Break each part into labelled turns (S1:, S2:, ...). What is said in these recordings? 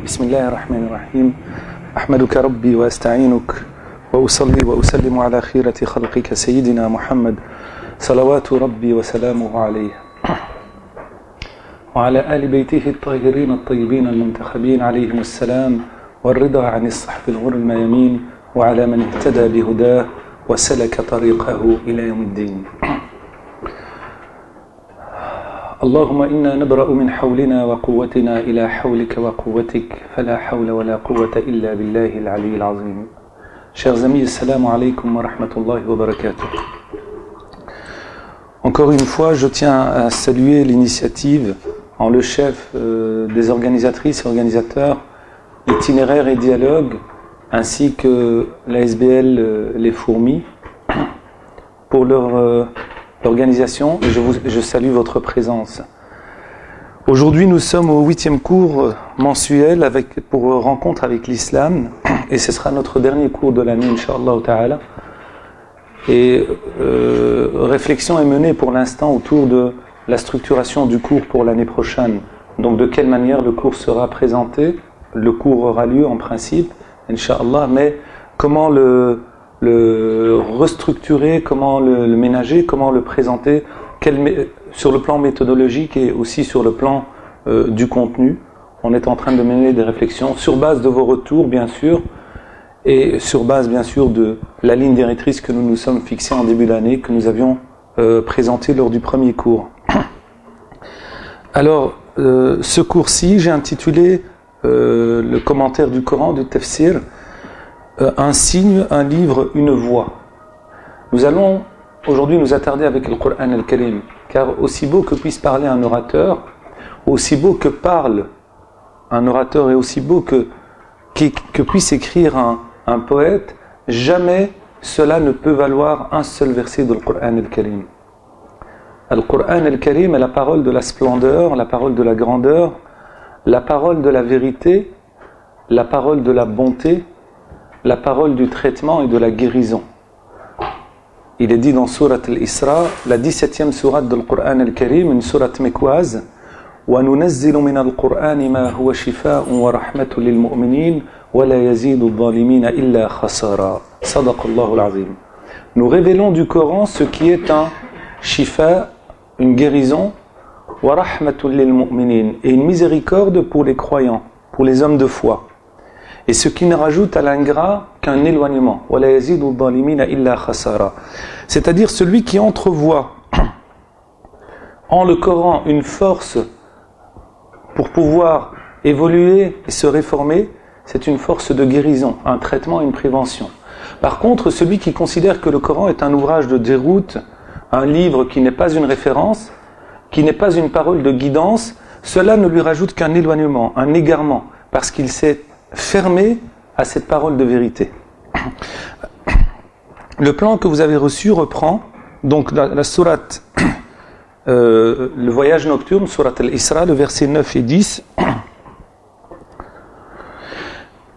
S1: بسم الله الرحمن الرحيم أحمدك ربي وأستعينك وأصلي وأسلم على خيرة خلقك سيدنا محمد صلوات ربي وسلامه عليه وعلى آل بيته الطاهرين الطيبين المنتخبين عليهم السلام والرضا عن الصحب الغر الميامين وعلى من اهتدى بهداه وسلك طريقه إلى يوم الدين. اللهم إنا نبرأ من حولنا وقوتنا إلى حولك وقوتك فلا حول ولا قوة إلا بالله العلي العظيم. Chers amis, assalamu alaikum wa rahmatullahi wa barakatuh. Encore une fois, je tiens à saluer l'initiative en le chef des organisatrices et organisateurs Itinéraire et Dialogue, ainsi que la SBL Les Fourmis, pour leur organisation, et je salue votre présence. Aujourd'hui, nous sommes au 8e cours mensuel pour rencontre avec l'islam, et ce sera notre dernier cours de l'année, Inch'Allah Ta'ala. Et réflexion est menée pour l'instant autour de la structuration du cours pour l'année prochaine. Donc de quelle manière le cours sera présenté. Le cours aura lieu en principe, Inch'Allah, mais comment le restructurer, comment le ménager, comment le présenter, sur le plan méthodologique et aussi sur le plan du contenu. On est en train de mener des réflexions sur base de vos retours, bien sûr, et sur base, bien sûr, de la ligne directrice que nous nous sommes fixée en début d'année, que nous avions présentée lors du premier cours. Alors, ce cours-ci, j'ai intitulé le commentaire du Coran, du Tafsir, un signe, un livre, une voix. Nous allons aujourd'hui nous attarder avec le Coran al-Karim, car aussi beau que puisse parler un orateur, aussi beau que parle un orateur et aussi beau que puisse écrire un poète, jamais cela ne peut valoir un seul verset du Coran al-Karim. Le Coran al-Karim est la parole de la splendeur, la parole de la grandeur, la parole de la vérité, la parole de la bonté, la parole du traitement et de la guérison. Il est dit dans Surat al-Isra, la 17e sourate du Coran al-Karim, une sourate mécoise, وَنُنَزِّلُ مِنَ الْقُرْآنِ مَا هُوَ شِفَاءٌ وَرَحْمَةٌ لِلْمُؤْمِنِينَ وَلَا يَزِيدُ الظَّالِمِينَ إِلَّا خَسَارًا. صدق الله العظيم. Nous révélons du Coran ce qui est un shifa, une guérison, وَرَحْمَةٌ لِلْمُؤْمِنِينَ, et une miséricorde pour les croyants, pour les hommes de foi. Et ce qui ne rajoute à l'ingrat qu'un éloignement. وَلَا يَزِيدُ الظَّالِمِينَ إِلَّا خَسَارًا. C'est-à-dire celui qui entrevoit en le Coran une force pour pouvoir évoluer et se réformer, c'est une force de guérison, un traitement, une prévention. Par contre, celui qui considère que le Coran est un ouvrage de déroute, un livre qui n'est pas une référence, qui n'est pas une parole de guidance, cela ne lui rajoute qu'un éloignement, un égarement, parce qu'il s'est fermé à cette parole de vérité. Le plan que vous avez reçu reprend donc la sourate, le voyage nocturne, sourate al-Isra, le verset 9 et 10.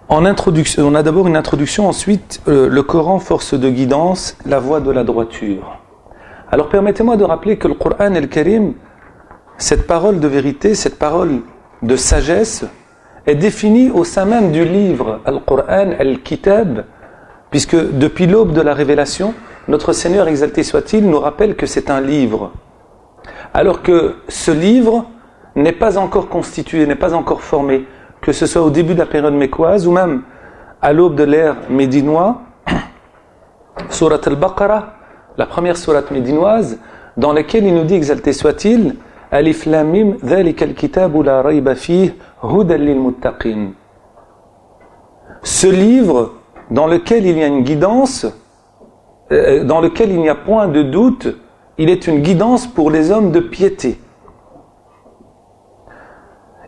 S1: En introduction, on a d'abord une introduction, ensuite le Coran, force de guidance, la voie de la droiture. Alors permettez-moi de rappeler que le Coran al-Karim, cette parole de vérité, cette parole de sagesse, est définie au sein même du livre Al-Qur'an al-Kitab, puisque depuis l'aube de la révélation, notre Seigneur exalté soit-il nous rappelle que c'est un livre. Alors que ce livre n'est pas encore constitué, n'est pas encore formé, que ce soit au début de la période mécoise ou même à l'aube de l'ère médinoise, Surat al-Baqarah, la première sourate médinoise, dans laquelle il nous dit, exalté soit-il, Alif Lam Mim, Dhalika al-kitabu la rayba fih, hudan lil muttaqin. Ce livre, dans lequel il y a une guidance, dans lequel il n'y a point de doute, il est une guidance pour les hommes de piété.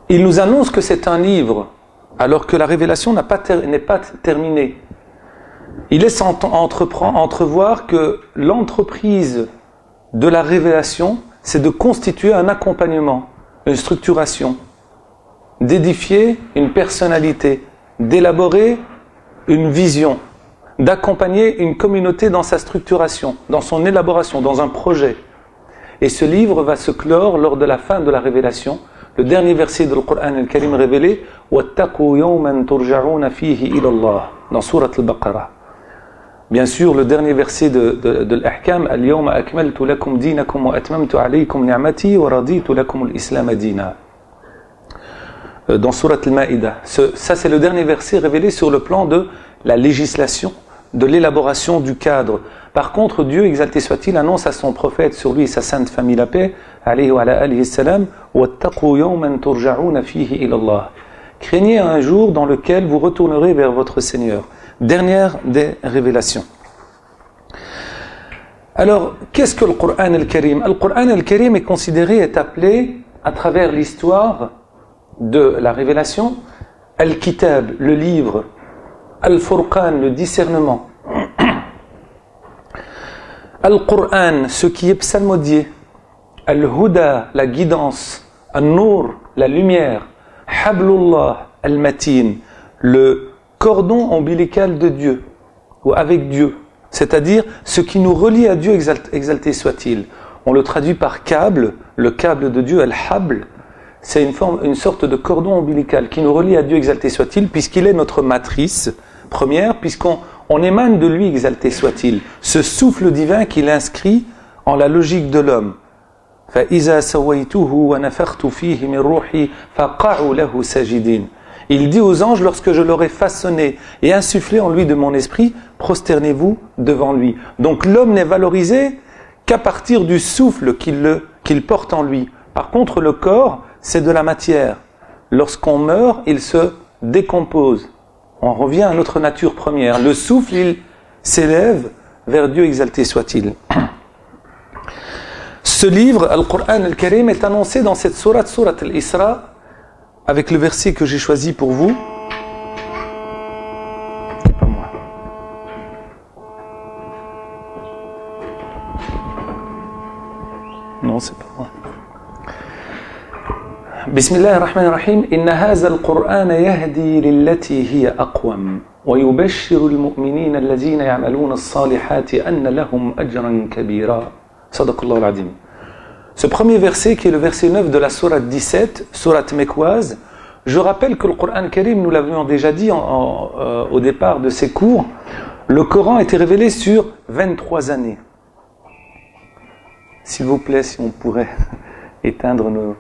S1: Il nous annonce que c'est un livre, alors que la révélation n'est pas terminée. Il laisse entrevoir que l'entreprise de la révélation, c'est de constituer un accompagnement, une structuration, d'édifier une personnalité, d'élaborer une vision, d'accompagner une communauté dans sa structuration, dans son élaboration, dans un projet. Et ce livre va se clore lors de la fin de la révélation, le dernier verset du Coran al-Karim révélé, وَاتَّقُوا يَوْمًا تُرْجَعُونَ فِيهِ إِلَى اللَّهِ, dans sourate al-Baqarah. Bien sûr, le dernier verset de l'Ahkam, اليوم أكملت لكم دينكم وأتممت عليكم نعمتي ورضيت لكم الإسلام دينا. Dans sourate al-Ma'idah. Ça, c'est le dernier verset révélé sur le plan de la législation, de l'élaboration du cadre. Par contre, Dieu, exalté soit-il, annonce à son prophète, sur lui et sa sainte famille la paix, alayhi wa alayhi salam, وَاتَّقُوا يَوْمًا تُرْجَعُونَ فِيهِ إِلَى اللَّهِ. Craignez un jour dans lequel vous retournerez vers votre Seigneur. Dernière des révélations. Alors, qu'est-ce que le Coran al-Karim? Le Coran al-Karim est considéré, est appelé, à travers l'histoire de la révélation, Al-Kitab, le livre, Al-Furqan, le discernement, Al-Qur'an, ce qui est psalmodié, Al-Huda, la guidance, Al-Nur, la lumière, Hablullah, Al-Matin, le cordon ombilical de Dieu, ou avec Dieu, c'est-à-dire ce qui nous relie à Dieu, exalté soit-il. On le traduit par câble, le câble de Dieu, Al-Habl, c'est une sorte de cordon ombilical qui nous relie à Dieu, exalté soit-il, puisqu'il est notre matrice première, puisqu'on émane de lui, exalté soit-il, ce souffle divin qu'il inscrit en la logique de l'homme. فَإِذَا سَوَيْتُهُ وَنَفَخْتُ فِيهِ مِنْ رُوحِي فَقَعُوا لَهُ سَاجِدِينَ. Il dit aux anges, lorsque je l'aurai façonné et insufflé en lui de mon esprit, prosternez-vous devant lui. Donc l'homme n'est valorisé qu'à partir du souffle qu'il porte en lui. Par contre, le corps, c'est de la matière. Lorsqu'on meurt, il se décompose. On revient à notre nature première. Le souffle, il s'élève vers Dieu, exalté soit-il. Ce livre, Al-Qur'an al-Karim, est annoncé dans cette sourate al-Isra, avec le verset que j'ai choisi pour vous. Pas moi. Non, c'est pas moi. بسم الله الرحمن الرحيم إن هذا القرآن يهدي للتي هي أقوم ويبشر المؤمنين الذين يعملون الصالحات أن لهم أجرا كبيرا صدق الله العظيم. Ce premier verset qui est le verset 9 de la sourate 17, sourate mécoise, je rappelle que le Coran Karim, nous l'avions déjà dit au départ de ces cours, le Coran a été révélé sur 23 années. S'il vous plaît, si on pourrait éteindre nos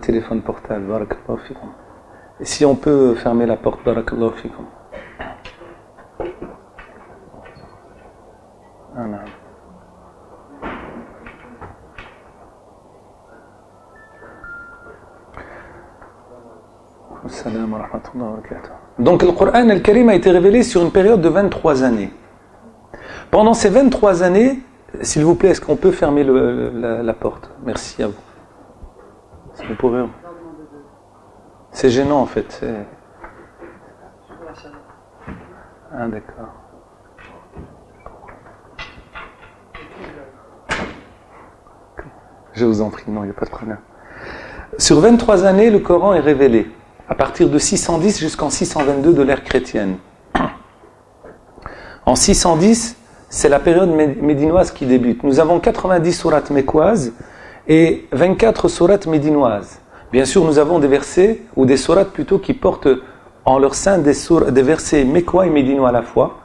S1: téléphones portables, barakallahu fikum. Et si on peut fermer la porte, barakallahu fikum. Donc le Coran al-Karim a été révélé sur une période de 23 années. Pendant ces 23 années, s'il vous plaît, est-ce qu'on peut fermer la porte? Merci à vous. Si vous pouvez. C'est gênant en fait. Ah d'accord. Je vous en prie, non, il n'y a pas de problème. Sur 23 années, le Coran est révélé, à partir de 610 jusqu'en 622 de l'ère chrétienne. En 610, c'est la période médinoise qui débute. Nous avons 90 sourates mécoises et 24 sourates médinoises. Bien sûr, nous avons des versets, ou des sourates plutôt, qui portent en leur sein des versets mécois et médinois à la fois.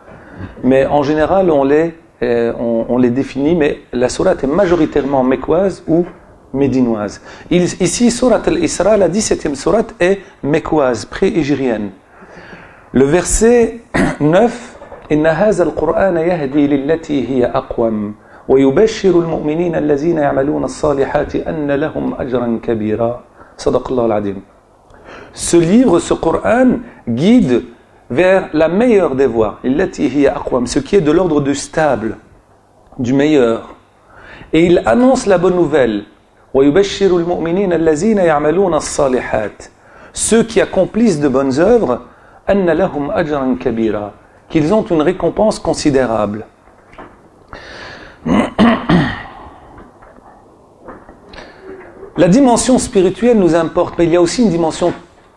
S1: Mais en général, on les définit, mais la sourate est majoritairement mécoise ou médinoise. Ici, sourate al-Isra, la 17e sourate, est mécoise, pré-hijrienne. Le verset 9, إن هذا القرآن يهدي للتي هي أقوم ويبشر المؤمنين الذين يعملون الصالحات أن لهم أجرا كبيرا صدق الله العظيم. Ce livre, ce Coran, guide vers la meilleure des voies, التي هي أقوم, ce qui est de l'ordre du stable, du meilleur. Et il annonce la bonne nouvelle. ويبشر المؤمنين الذين يعملون الصالحات, ceux qui accomplissent de bonnes œuvres, أن لهم أجرا كبيرا, qu'ils ont une récompense considérable. La dimension spirituelle nous importe, mais il y a aussi une dimension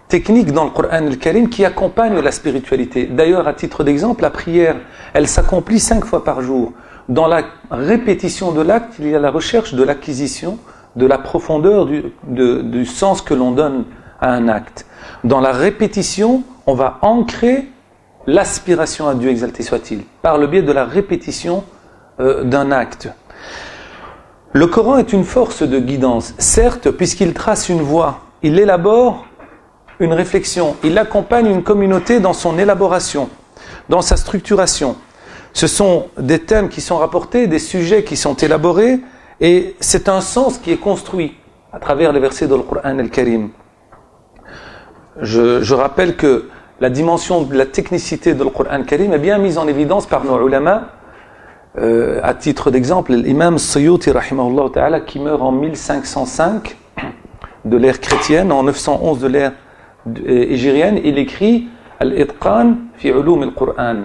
S1: technique dans le Coran al-Karim qui accompagne la spiritualité. D'ailleurs, à titre d'exemple, la prière, elle s'accomplit 5 fois par jour. Dans la répétition de l'acte, il y a la recherche de l'acquisition de la profondeur du sens que l'on donne à un acte. Dans la répétition, on va ancrer l'aspiration à Dieu, exalté soit-il, par le biais de la répétition d'un acte. Le Coran est une force de guidance, certes, puisqu'il trace une voie, il élabore une réflexion, il accompagne une communauté dans son élaboration, dans sa structuration. Ce sont des thèmes qui sont rapportés, des sujets qui sont élaborés, et c'est un sens qui est construit à travers les versets de Coran al-Karim. Je rappelle que la dimension de la technicité de Coran al-Karim est bien mise en évidence par nos ulama. À titre d'exemple, l'imam Suyuti, rahimahullah ta'ala, qui meurt en 1505 de l'ère chrétienne, en 911 de l'ère hégirienne, il écrit Al-Itqan fi ulum al-Qur'an.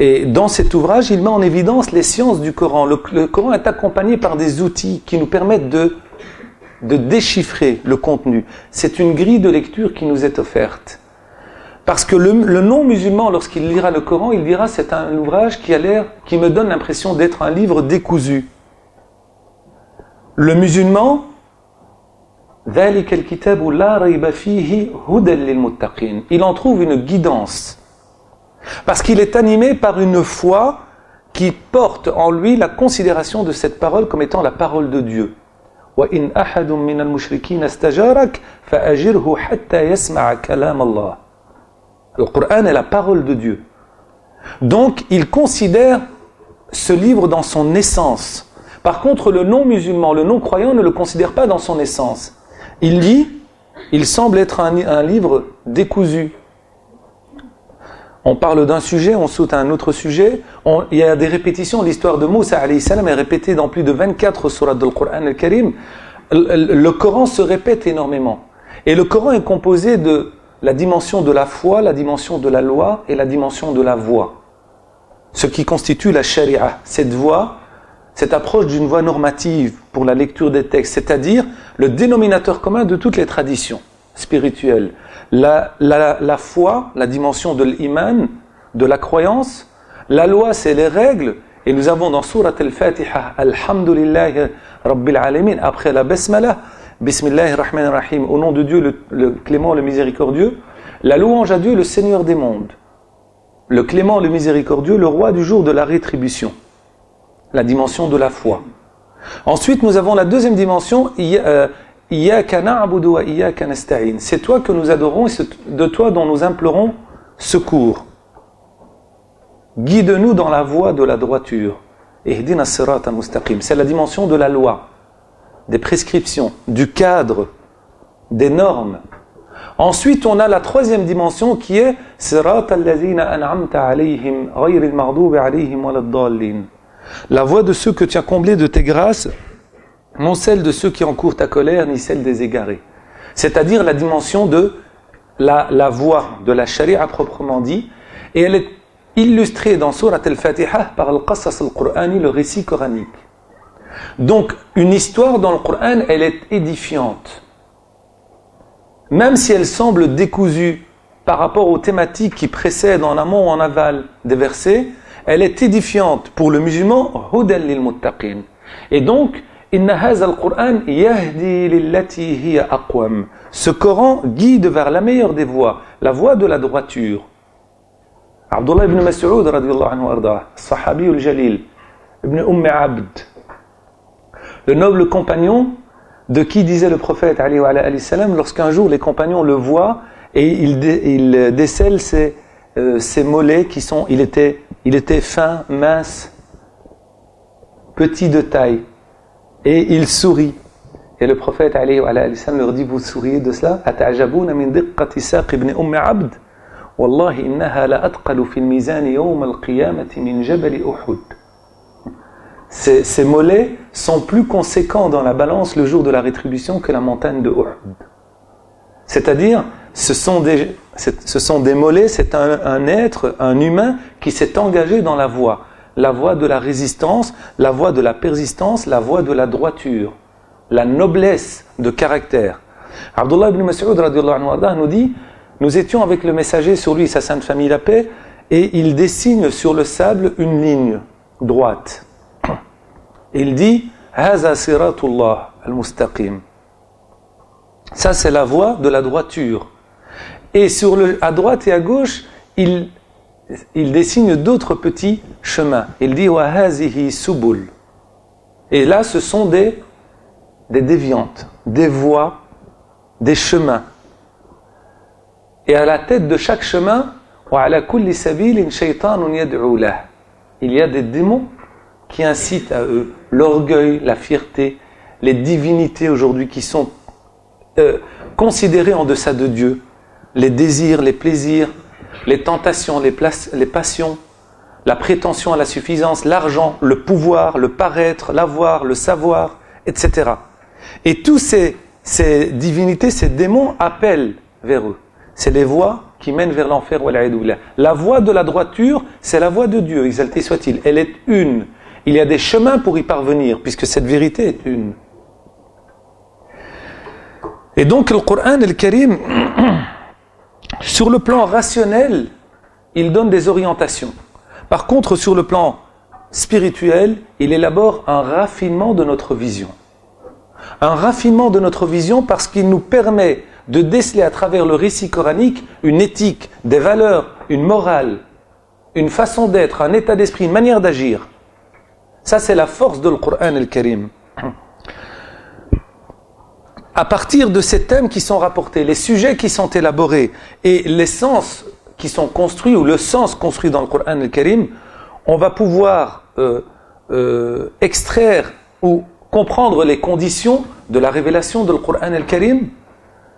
S1: Et dans cet ouvrage, il met en évidence les sciences du Coran. Le Coran est accompagné par des outils qui nous permettent de déchiffrer le contenu. C'est une grille de lecture qui nous est offerte. Parce que le non-musulman, lorsqu'il lira le Coran, il dira c'est un ouvrage qui me donne l'impression d'être un livre décousu. Le musulman, il en trouve une guidance. Parce qu'il est animé par une foi qui porte en lui la considération de cette parole comme étant la parole de Dieu. وَإِنْ أَحَدٌ مِّنَ الْمُشْرِكِينَ اسْتَجَارَكَ فَأَجِرْهُ حَتَّى يَسْمَعَ كَلَامَ اللَّهِ. Le Coran est la parole de Dieu. Donc, il considère ce livre dans son essence. Par contre, le non-musulman, le non-croyant ne le considère pas dans son essence. Il lit, il semble être un livre décousu. On parle d'un sujet, on saute à un autre sujet. Il y a des répétitions. L'histoire de Moussa alayhi salam est répétée dans plus de 24 sourates du Coran al-Karim. Le Coran se répète énormément. Et le Coran est composé de la dimension de la foi, la dimension de la loi et la dimension de la voie. Ce qui constitue la sharia, cette voie, cette approche d'une voie normative pour la lecture des textes, c'est-à-dire le dénominateur commun de toutes les traditions spirituelles. La foi, la dimension de l'iman, de la croyance. La loi, c'est les règles. Et nous avons dans Surat al-Fatiha, Alhamdulillahi Rabbil Alamin, après la Basmala, Bismillahir Rahmanir Rahim, au nom de Dieu, le clément, le miséricordieux, la louange à Dieu, le Seigneur des mondes. Le clément, le miséricordieux, le roi du jour de la rétribution. La dimension de la foi. Ensuite, nous avons la deuxième dimension, Iyyaka na'budu wa iyyaka nasta'in. C'est toi que nous adorons et c'est de toi dont nous implorons secours. Guide-nous dans la voie de la droiture. Ihdina as-sirata al-mustaqim. C'est la dimension de la loi, des prescriptions, du cadre, des normes. Ensuite, on a la troisième dimension qui est Sirata allazina an'amta alayhim ghayril maghdubi alayhim waladdallin. La voie de ceux que tu as comblés de tes grâces, non celle de ceux qui encourent ta colère, ni celle des égarés. C'est-à-dire la dimension de la voie de la charia proprement dit, et elle est illustrée dans Surat al-Fatiha par al-Qasas al-Qur'ani, le récit coranique. Donc, une histoire dans le Coran, elle est édifiante. Même si elle semble décousue par rapport aux thématiques qui précèdent en amont ou en aval des versets, elle est édifiante pour le musulman, hudan lil muttaqin. Et donc, inna hadha al-Qur'an yahdi lillati hiya aqwam. Ce Coran guide vers la meilleure des voies, la voie de la droiture. Abdullah ibn Mas'ud radiyallahu anhu arda, sahabi al-jalil, ibn Abd, le noble compagnon de qui disait le prophète alayhi salam, lorsqu'un jour les compagnons le voient et il décèle ses mollets qui sont, il était fin, mince, petit de taille, et il sourit. Et le prophète alayhi salam leur dit, vous souriez de cela? Ata'jabuna min diqqati saq ibn Abd, wallahi innaha la atqalu fil mizan yawm al-qiyamati min jabal Uhud. Ces mollets sont plus conséquents dans la balance le jour de la rétribution que la montagne de Uhud. C'est-à-dire, ce sont des mollets, c'est un être, un humain qui s'est engagé dans la voie de la résistance, la voie de la persistance, la voie de la droiture, la noblesse de caractère. Abdullah ibn Mas'ud radiyallahu anhu nous dit, nous étions avec le messager sur lui, sa sainte famille la paix, et il dessine sur le sable une ligne droite. Et il dit, Haza siratullah al-mustaqim. Ça, c'est la voie de la droiture. Et à droite et à gauche, il dessine d'autres petits chemins. Il dit wa hazihi subul. Et là, ce sont des déviantes, des voies, des chemins. Et à la tête de chaque chemin, wa ala kulli sabilin shaytanun yad'u lah. Il y a des démons qui incitent à eux l'orgueil, la fierté, les divinités aujourd'hui qui sont considérées en deçà de Dieu, les désirs, les plaisirs, les tentations, les passions, la prétention à la suffisance, l'argent, le pouvoir, le paraître, l'avoir, le savoir, etc. Et tous ces divinités, ces démons appellent vers eux. C'est les voies qui mènent vers l'enfer. La voie de la droiture, c'est la voie de Dieu, exalté soit-il. Elle est une. Il y a des chemins pour y parvenir, puisque cette vérité est une. Et donc le Coran al-Karim, sur le plan rationnel, il donne des orientations. Par contre, sur le plan spirituel, il élabore un raffinement de notre vision. Un raffinement de notre vision parce qu'il nous permet de déceler à travers le récit coranique une éthique, des valeurs, une morale, une façon d'être, un état d'esprit, une manière d'agir. Ça, c'est la force de le Coran al-Karim. À partir de ces thèmes qui sont rapportés, les sujets qui sont élaborés et les sens qui sont construits ou le sens construit dans le Coran al-Karim, on va pouvoir extraire ou comprendre les conditions de la révélation de le Coran al-Karim.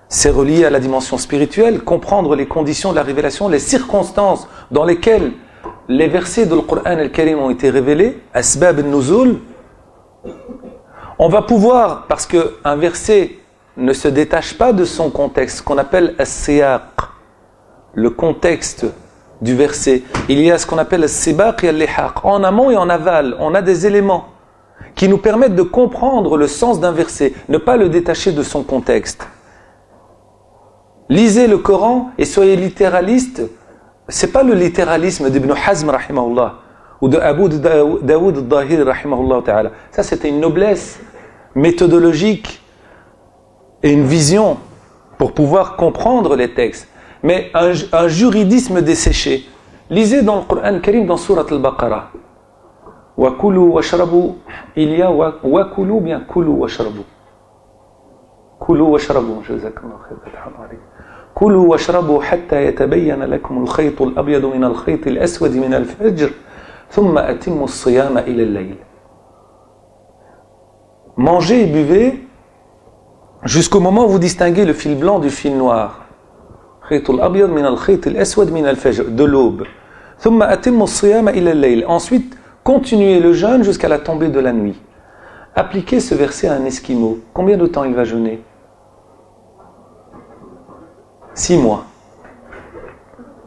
S1: C'est relié à la dimension spirituelle, comprendre les conditions de la révélation, les circonstances dans lesquelles les versets de le Coran al-Karim ont été révélés, asbab al-nuzul. On va pouvoir, parce qu'un verset ne se détache pas de son contexte, qu'on appelle as-siyaq, le contexte du verset. Il y a ce qu'on appelle as-sibaq et al-lihaq. En amont et en aval, on a des éléments qui nous permettent de comprendre le sens d'un verset, ne pas le détacher de son contexte. Lisez le Coran et soyez littéraliste. C'est pas le littéralisme d'Ibn Hazm rahimahullah ou de Abu Daoud al-Dahir rahimahullah ta'ala. Ça, c'était une noblesse méthodologique et une vision pour pouvoir comprendre les textes. Mais un juridisme desséché. Lisez dans le Coran Karim, dans Surat al-Baqarah. Wa kulu wa shrabu. Il y a wa kulu bien kulu wa shrabu. Kulu wa shrabu. Jazakallahu khayran. كلوا واشربوا حتى يتبين لكم الخيط الأبيض من الخيط الأسود من الفجر ثم أتموا الصيام إلى الليل. Mangez et buvez jusqu'au moment où vous distinguez le fil blanc du fil noir. خيط الأبيض من الخيط الأسود من الفجر, de l'aube. ثم أتموا الصيام إلى الليل. Ensuite, continuez le jeûne jusqu'à la tombée de la nuit. Appliquez ce verset à un Esquimau. Combien de temps il va jeûner? 6 mois.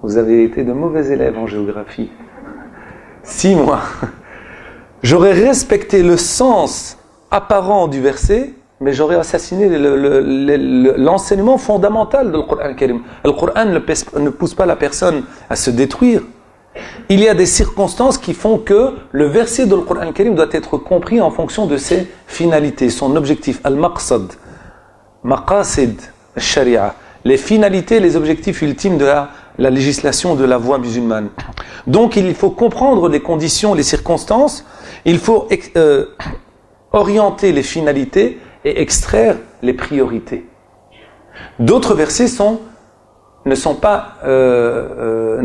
S1: Vous avez été de mauvais élèves en géographie. 6 mois. J'aurais respecté le sens apparent du verset, mais j'aurais assassiné l'enseignement fondamental du Coran al-Karim. Le Coran ne pousse pas la personne à se détruire. Il y a des circonstances qui font que le verset du Coran al-Karim doit être compris en fonction de ses finalités, son objectif. Al-Maqsad, Maqasid, Sharia. Les finalités, les objectifs ultimes de la législation de la voie musulmane. Donc il faut comprendre les conditions, les circonstances, il faut orienter les finalités et extraire les priorités. D'autres versets ne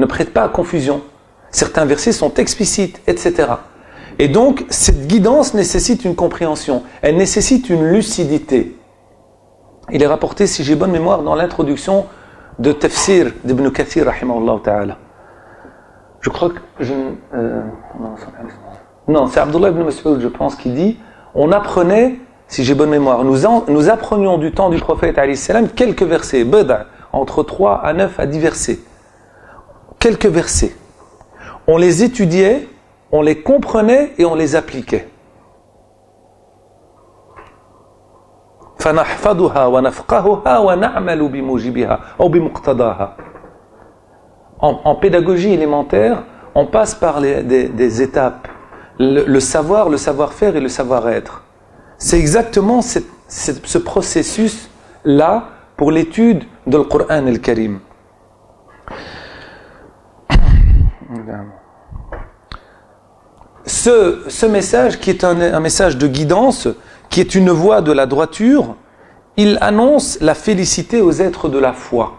S1: prêtent pas à confusion. Certains versets sont explicites, etc. Et donc cette guidance nécessite une compréhension, elle nécessite une lucidité. Il est rapporté, si j'ai bonne mémoire, dans l'introduction de Tafsir d'Ibn Kathir, rahimahullah ta'ala. Je crois que... non, c'est Abdullah ibn Mas'ud, je pense, qui dit, on apprenait, si j'ai bonne mémoire, nous apprenions du temps du prophète, alayhi salam, quelques versets, bada, entre 3 à 9 à 10 versets. Quelques versets. On les étudiait, on les comprenait et on les appliquait. فنحفظها ونفقهها ونعمل بموجبها أو بمقتضاها. En pédagogie élémentaire, on passe par des étapes. Le savoir, le savoir-faire et le savoir-être. c'est exactement ce processus-là pour l'étude de l'Qur'an al-Karim. Ce message qui est un message de guidance, qui est une voie de la droiture, il annonce la félicité aux êtres de la foi.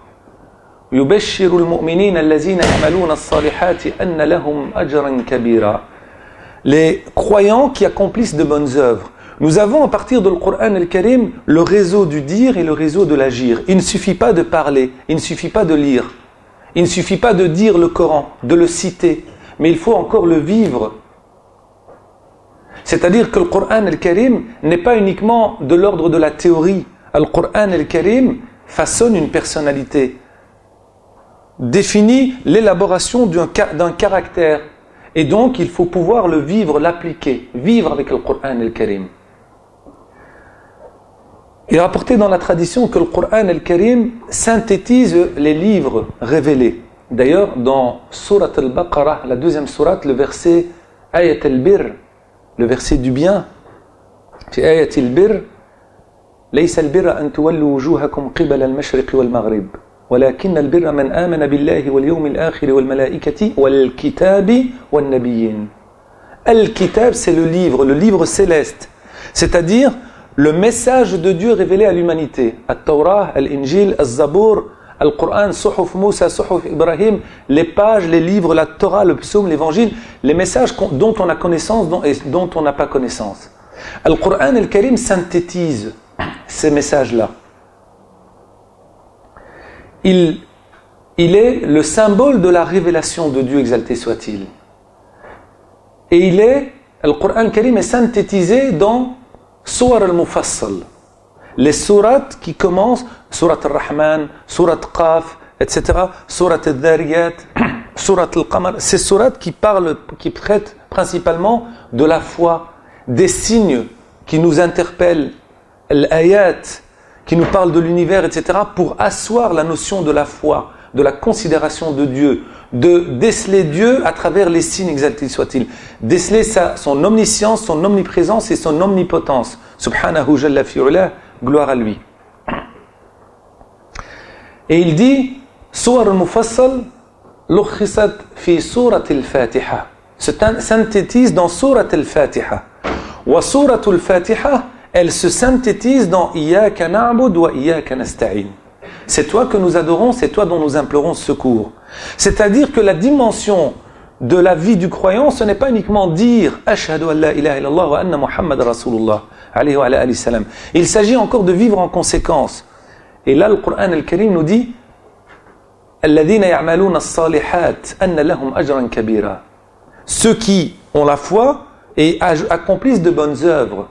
S1: يُبَشِّرُ الْمُؤْمِنِينَ الَّذِينَ يَعْمَلُونَ الصَّالِحَاتِ أَنَّ لَهُمْ أَجْرًا كَبِيرًا. Les croyants qui accomplissent de bonnes œuvres. Nous avons à partir de l'Qur'an al-Karim le réseau du dire et le réseau de l'agir. Il ne suffit pas de parler, il ne suffit pas de lire, il ne suffit pas de dire le Coran, de le citer, mais il faut encore le vivre. C'est-à-dire que le Qur'an al-Karim n'est pas uniquement de l'ordre de la théorie. Le Qur'an al-Karim façonne une personnalité, définit l'élaboration d'un caractère. Et donc, il faut pouvoir le vivre, l'appliquer, vivre avec le Qur'an al-Karim. Il est rapporté dans la tradition que le Qur'an al-Karim synthétise les livres révélés. D'ailleurs, dans Surat al-Baqarah, la deuxième sourate, le verset Ayat al-Bir, le verset du bien, في آية البر ليس البر أن تولوا وجوهكم قبل المشرق والمغرب ولكن البر من آمن بالله واليوم الآخر والملائكة والكتاب والنبيين. Al-Kitab, c'est le livre céleste, c'est-à-dire le message de Dieu révélé à l'humanité. Al-Tawrah, Al-Injil, Al-Zabour, Al-Qur'an, Suhuf Moussa, Suhuf Ibrahim, les pages, les livres, la Torah, le psaume, l'évangile, les messages dont on a connaissance et dont on n'a pas connaissance. Al-Qur'an al-Karim synthétise ces messages-là. Il est le symbole de la révélation de Dieu, exalté soit-il. Et le Qur'an al-Karim est synthétisé dans Suwar al-Mufassal. Les sourates qui commencent, Surat al-Rahman, Surat Qaf, etc., Surat al-Dhariyat, Surat al-Qamar, ces sourates qui traitent principalement de la foi, des signes qui nous interpellent, l'ayat, qui nous parlent de l'univers, etc., pour asseoir la notion de la foi, de la considération de Dieu, de déceler Dieu à travers les signes, exaltés soit-il, déceler son omniscience, son omniprésence et son omnipotence. Subhanahu jalla fi'ula, gloire à lui. Et il dit, Suwar al-Mufassal, l'ukhisat fi surat al-Fatiha. Se synthétise dans surat al-Fatiha. Wa surat al-Fatiha, elle se synthétise dans Iyyaka na'bud wa Iyyaka nasta'in. C'est toi que nous adorons, c'est toi dont nous implorons secours. C'est-à-dire que la dimension de la vie du croyant, ce n'est pas uniquement dire Ashhadu an la ilaha illallah wa anna Muhammad Rasulullah alayhi wa alayhi salam. Il s'agit encore de vivre en conséquence. Et là, le Qur'an al-Karim nous dit Alladhina ya'maluna as-salihat anna lahum ajran kabira. Ceux qui ont la foi et accomplissent de bonnes œuvres.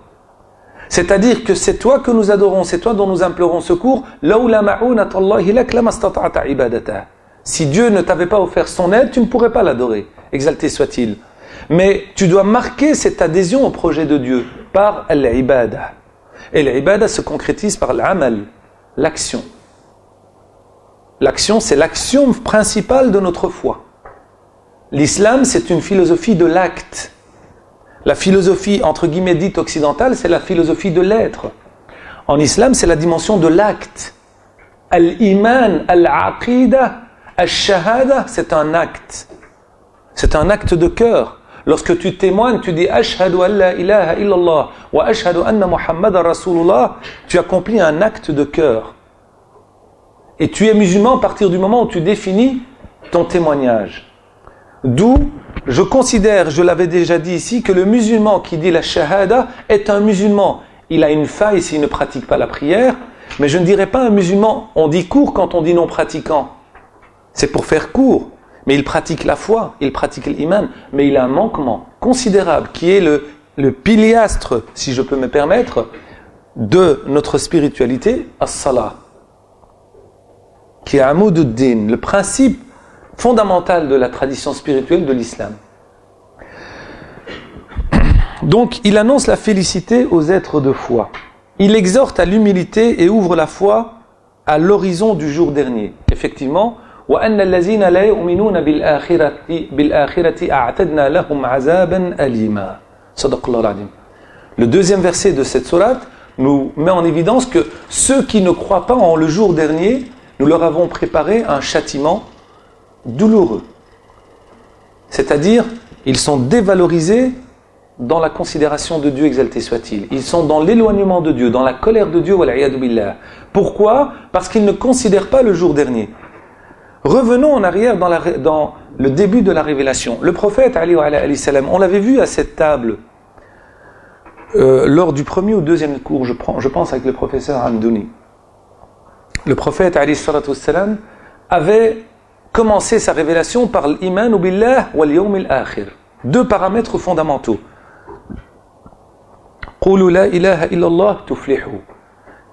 S1: C'est-à-dire que c'est toi que nous adorons, c'est toi dont nous implorons secours. Si Dieu ne t'avait pas offert son aide, tu ne pourrais pas l'adorer. Exalté soit-il. Mais tu dois marquer cette adhésion au projet de Dieu par l'ibada. Et l'ibada se concrétise par l'amal, l'action. L'action, c'est l'action principale de notre foi. L'islam, c'est une philosophie de l'acte. La philosophie, entre guillemets, dite occidentale, c'est la philosophie de l'être. En islam, c'est la dimension de l'acte. Al-iman, al-aqida, al-shahada, c'est un acte. C'est un acte de cœur. Lorsque tu témoignes, tu dis « Ashhadu an la ilaha illallah wa ashhadu anna Muhammadan Rasulullah », tu accomplis un acte de cœur. Et tu es musulman à partir du moment où tu définis ton témoignage. D'où je considère, je l'avais déjà dit ici, que le musulman qui dit la shahada est un musulman. Il a une faille s'il ne pratique pas la prière, mais je ne dirais pas un musulman. On dit court quand on dit non pratiquant. C'est pour faire court. Mais il pratique la foi, il pratique l'iman, mais il a un manquement considérable qui est le piliastre, si je peux me permettre, de notre spiritualité, as-salah, qui est amoududdin, le principe fondamental de la tradition spirituelle de l'islam. Donc, il annonce la félicité aux êtres de foi. Il exhorte à l'humilité et ouvre la foi à l'horizon du jour dernier. Effectivement, وَأَنَّ الَّذِينَ لَا يُؤْمِنُونَ بِالْآخِرَةِ أَعْتَدْنَا لَهُمْ عَذَابًا أَلِيمًا. صدق الله العظيم. Le deuxième verset de cette sourate nous met en évidence que ceux qui ne croient pas en le jour dernier, nous leur avons préparé un châtiment douloureux. C'est-à-dire, ils sont dévalorisés dans la considération de Dieu, exalté soit-il. Ils sont dans l'éloignement de Dieu, dans la colère de Dieu. Wal'iyadu billah. Pourquoi ? Parce qu'ils ne considèrent pas le jour dernier. Revenons en arrière dans le début de la révélation. Le prophète, alayhi salam, on l'avait vu à cette table lors du premier ou deuxième cours, je pense avec le professeur Hamdouni. Le prophète, alayhi salam, avait commencé sa révélation par l'iman billah wal yawm al-akhir. Deux paramètres fondamentaux. Qulu la ilaha illallah tuflihu.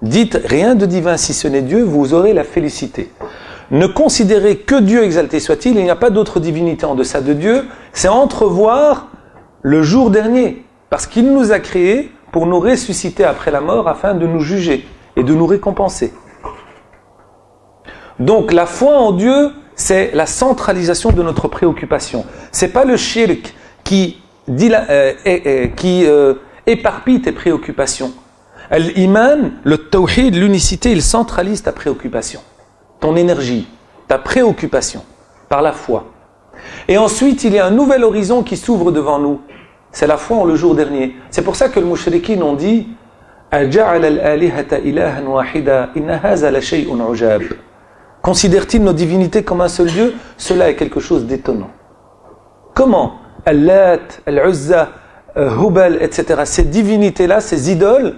S1: Dites rien de divin si ce n'est Dieu, vous aurez la félicité. Ne considérez que Dieu, exalté soit-il, il n'y a pas d'autre divinité en deçà de Dieu, c'est entrevoir le jour dernier, parce qu'il nous a créés pour nous ressusciter après la mort afin de nous juger et de nous récompenser. Donc la foi en Dieu, c'est la centralisation de notre préoccupation. C'est pas le shirk qui éparpille tes préoccupations. L'iman, le tawhid, l'unicité, il centralise ta préoccupation, ton énergie, ta préoccupation, par la foi. Et ensuite, il y a un nouvel horizon qui s'ouvre devant nous. C'est la foi en le jour dernier. C'est pour ça que les mouchriquins ont dit considère-t-il nos divinités comme un seul Dieu? Cela est quelque chose d'étonnant. Comment Al-Lat, Al-Uzza, Hubal, etc. Ces divinités-là, ces idoles,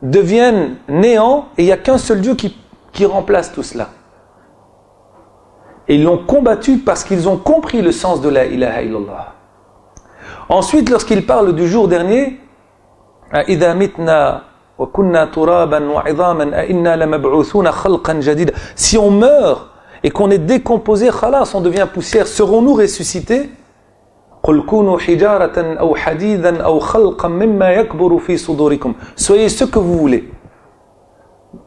S1: deviennent néants et il n'y a qu'un seul Dieu qui remplace tout cela. Et ils l'ont combattu parce qu'ils ont compris le sens de la ilaha illallah. Ensuite, lorsqu'ils parlent du jour dernier, إِذَا مِتْنَا وَكُنَّا تُرَابًا وَعِظَامًا أَإِنَّا لَمَبْعُوثُونَ خَلْقًا جَدِيدًا. Si on meurt et qu'on est décomposé, khalas, on devient poussière, serons-nous ressuscités? قُلْ كُونُوا حِجَارَةً أَوْ حَدِيدًا أَوْ خَلْقًا مِمَّا يَكْبُرُ فِي صُدُورِكُمْ. Soyez ce que vous voulez.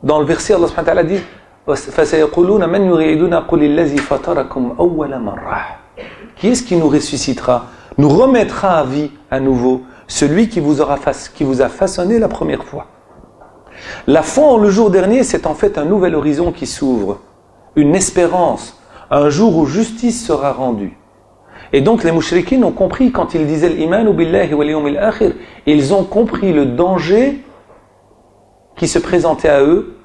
S1: Dans le verset, Allah subhanahu wa ta'ala dit فَسَيَقُولُونَ مَنْ يُعِيدُنَا قُلِ الَّذِي فَطَرَكُمْ أَوَّلَ مَرَّةٍ. Qui est-ce qui nous ressuscitera, nous remettra à vie à nouveau, celui qui vous a façonné la première fois? La foi en le jour dernier, c'est en fait un nouvel horizon qui s'ouvre, une espérance, un jour où justice sera rendue. Et donc les mouchriquins ont compris, quand ils disaient l'iman billahi wal yawm al-akhir, ils ont compris le danger qui se présentait à eux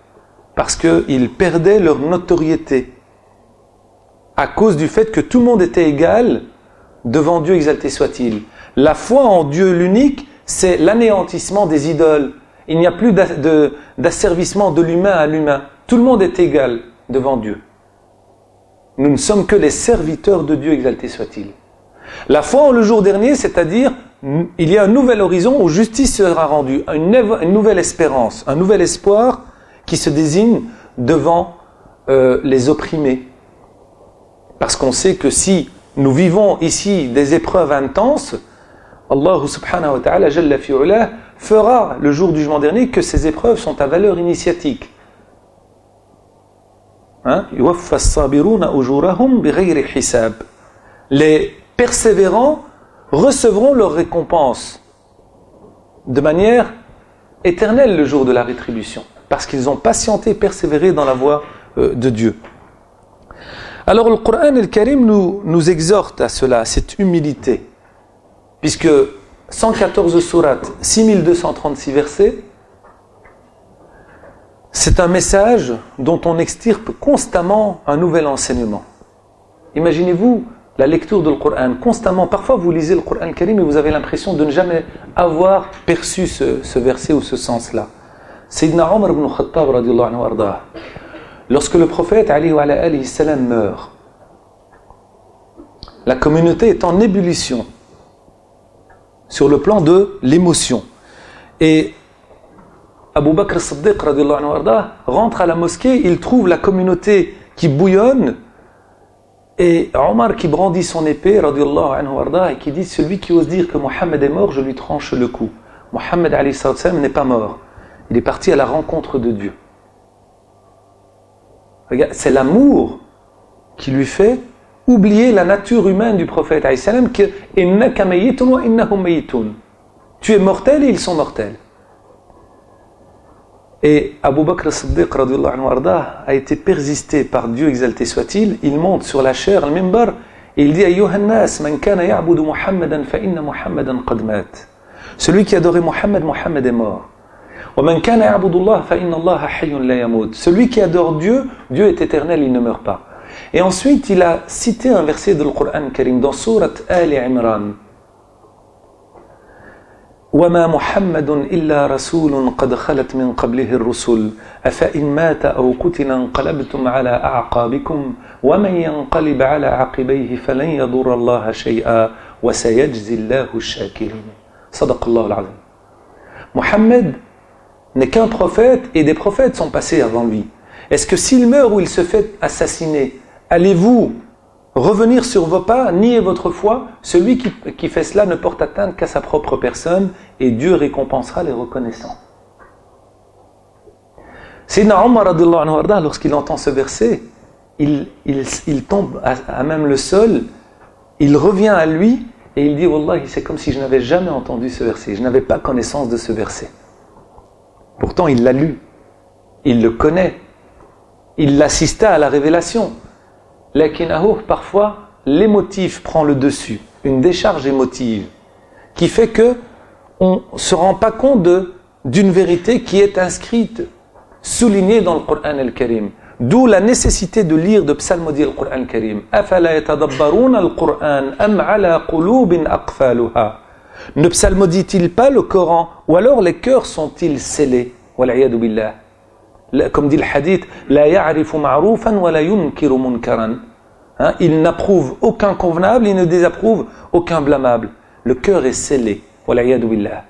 S1: parce qu'ils perdaient leur notoriété à cause du fait que tout le monde était égal devant Dieu, exalté soit-il. La foi en Dieu l'unique, c'est l'anéantissement des idoles. Il n'y a plus d'asservissement de l'humain à l'humain. Tout le monde est égal devant Dieu. Nous ne sommes que les serviteurs de Dieu, exalté soit-il. La foi en le jour dernier, c'est-à-dire, il y a un nouvel horizon où justice sera rendue, une nouvelle espérance, un nouvel espoir qui se désigne devant les opprimés. Parce qu'on sait que si nous vivons ici des épreuves intenses, Allah subhanahu wa ta'ala jalla fi'ulah fera le jour du jugement dernier que ces épreuves sont à valeur initiatique. Les persévérants recevront leur récompense de manière éternelle le jour de la rétribution, parce qu'ils ont patienté et persévéré dans la voie de Dieu. Alors le Coran al-Karim nous exhorte à cela, à cette humilité, puisque 114 sourates, 6236 versets, c'est un message dont on extirpe constamment un nouvel enseignement. Imaginez-vous la lecture du Coran constamment. Parfois vous lisez le Coran al-Karim et vous avez l'impression de ne jamais avoir perçu ce verset ou ce sens-là. Sayyidina Omar ibn Khattab radiyallahu anhu ardah, lorsque le prophète alayhi salam meurt, la communauté est en ébullition sur le plan de l'émotion. Et Abu Bakr as-Siddiq radiyallahu anhu ardah rentre à la mosquée, il trouve la communauté qui bouillonne et Omar qui brandit son épée radiyallahu anhu ardah et qui dit: celui qui ose dire que Mohammed est mort, je lui tranche le cou. Mohammed alayhi salam n'est pas mort, il est parti à la rencontre de Dieu. Regarde, c'est l'amour qui lui fait oublier la nature humaine du prophète alayhi salam, que innaka mayyitun wa innahum mayyitun. Tu es mortel et ils sont mortels. Et Abu Bakr as-Siddiq radiyallahu anhu ardah a été persisté par Dieu exalté soit-il. Il monte sur la chair, le mimbar, et il dit Ayyuhan nas, man kana ya'budu Muhammadan fa inna Muhammadan qad mat. Celui qui adorait Mohammed, Mohammed est mort. Wa man kana ya'budu Allah fa inna Allah hayyun la yamut. Celui qui adore Dieu, Dieu est éternel, il ne meurt pas. Et ensuite, il a cité un verset de l'Qur'an Karim dans sourate Ali Imran. وما محمد إلا رسول قد خلت من قبله الرسل أفإن مات أو قتل انقلبتم على أعقابكم ومن ينقلب على عقبيه فلن يضر الله شيئا وسيجزي الله الشاكرين صدق الله العظيم. Mohammed n'est qu'un prophète et des prophètes sont passés avant lui. Est-ce que s'il meurt ou il se fait assassiner, allez-vous revenir sur vos pas, nier votre foi? Celui qui fait cela ne porte atteinte qu'à sa propre personne et Dieu récompensera les reconnaissants. Sayyidina Omar radhiyallahu anhu, lorsqu'il entend ce verset, il tombe à même le sol, il revient à lui et il dit Wallahi, c'est comme si je n'avais jamais entendu ce verset, je n'avais pas connaissance de ce verset. Pourtant il l'a lu, il le connaît, il l'assista à la révélation. Parfois, l'émotif prend le dessus, une décharge émotive, qui fait que on ne se rend pas compte d'une vérité qui est inscrite, soulignée dans le Coran al-Karim. D'où la nécessité de lire, de psalmodier le Coran al-Karim. Ne psalmodie-t-il pas le Coran, ou alors les cœurs sont-ils scellés? Wal'iyadu billah. Comme dit le hadith, la ya'rifu ma'roufan wa la yunkiru munkaran. Il n'approuve aucun convenable, il ne désapprouve aucun blâmable. Le cœur est scellé. Wal'iyadu billah.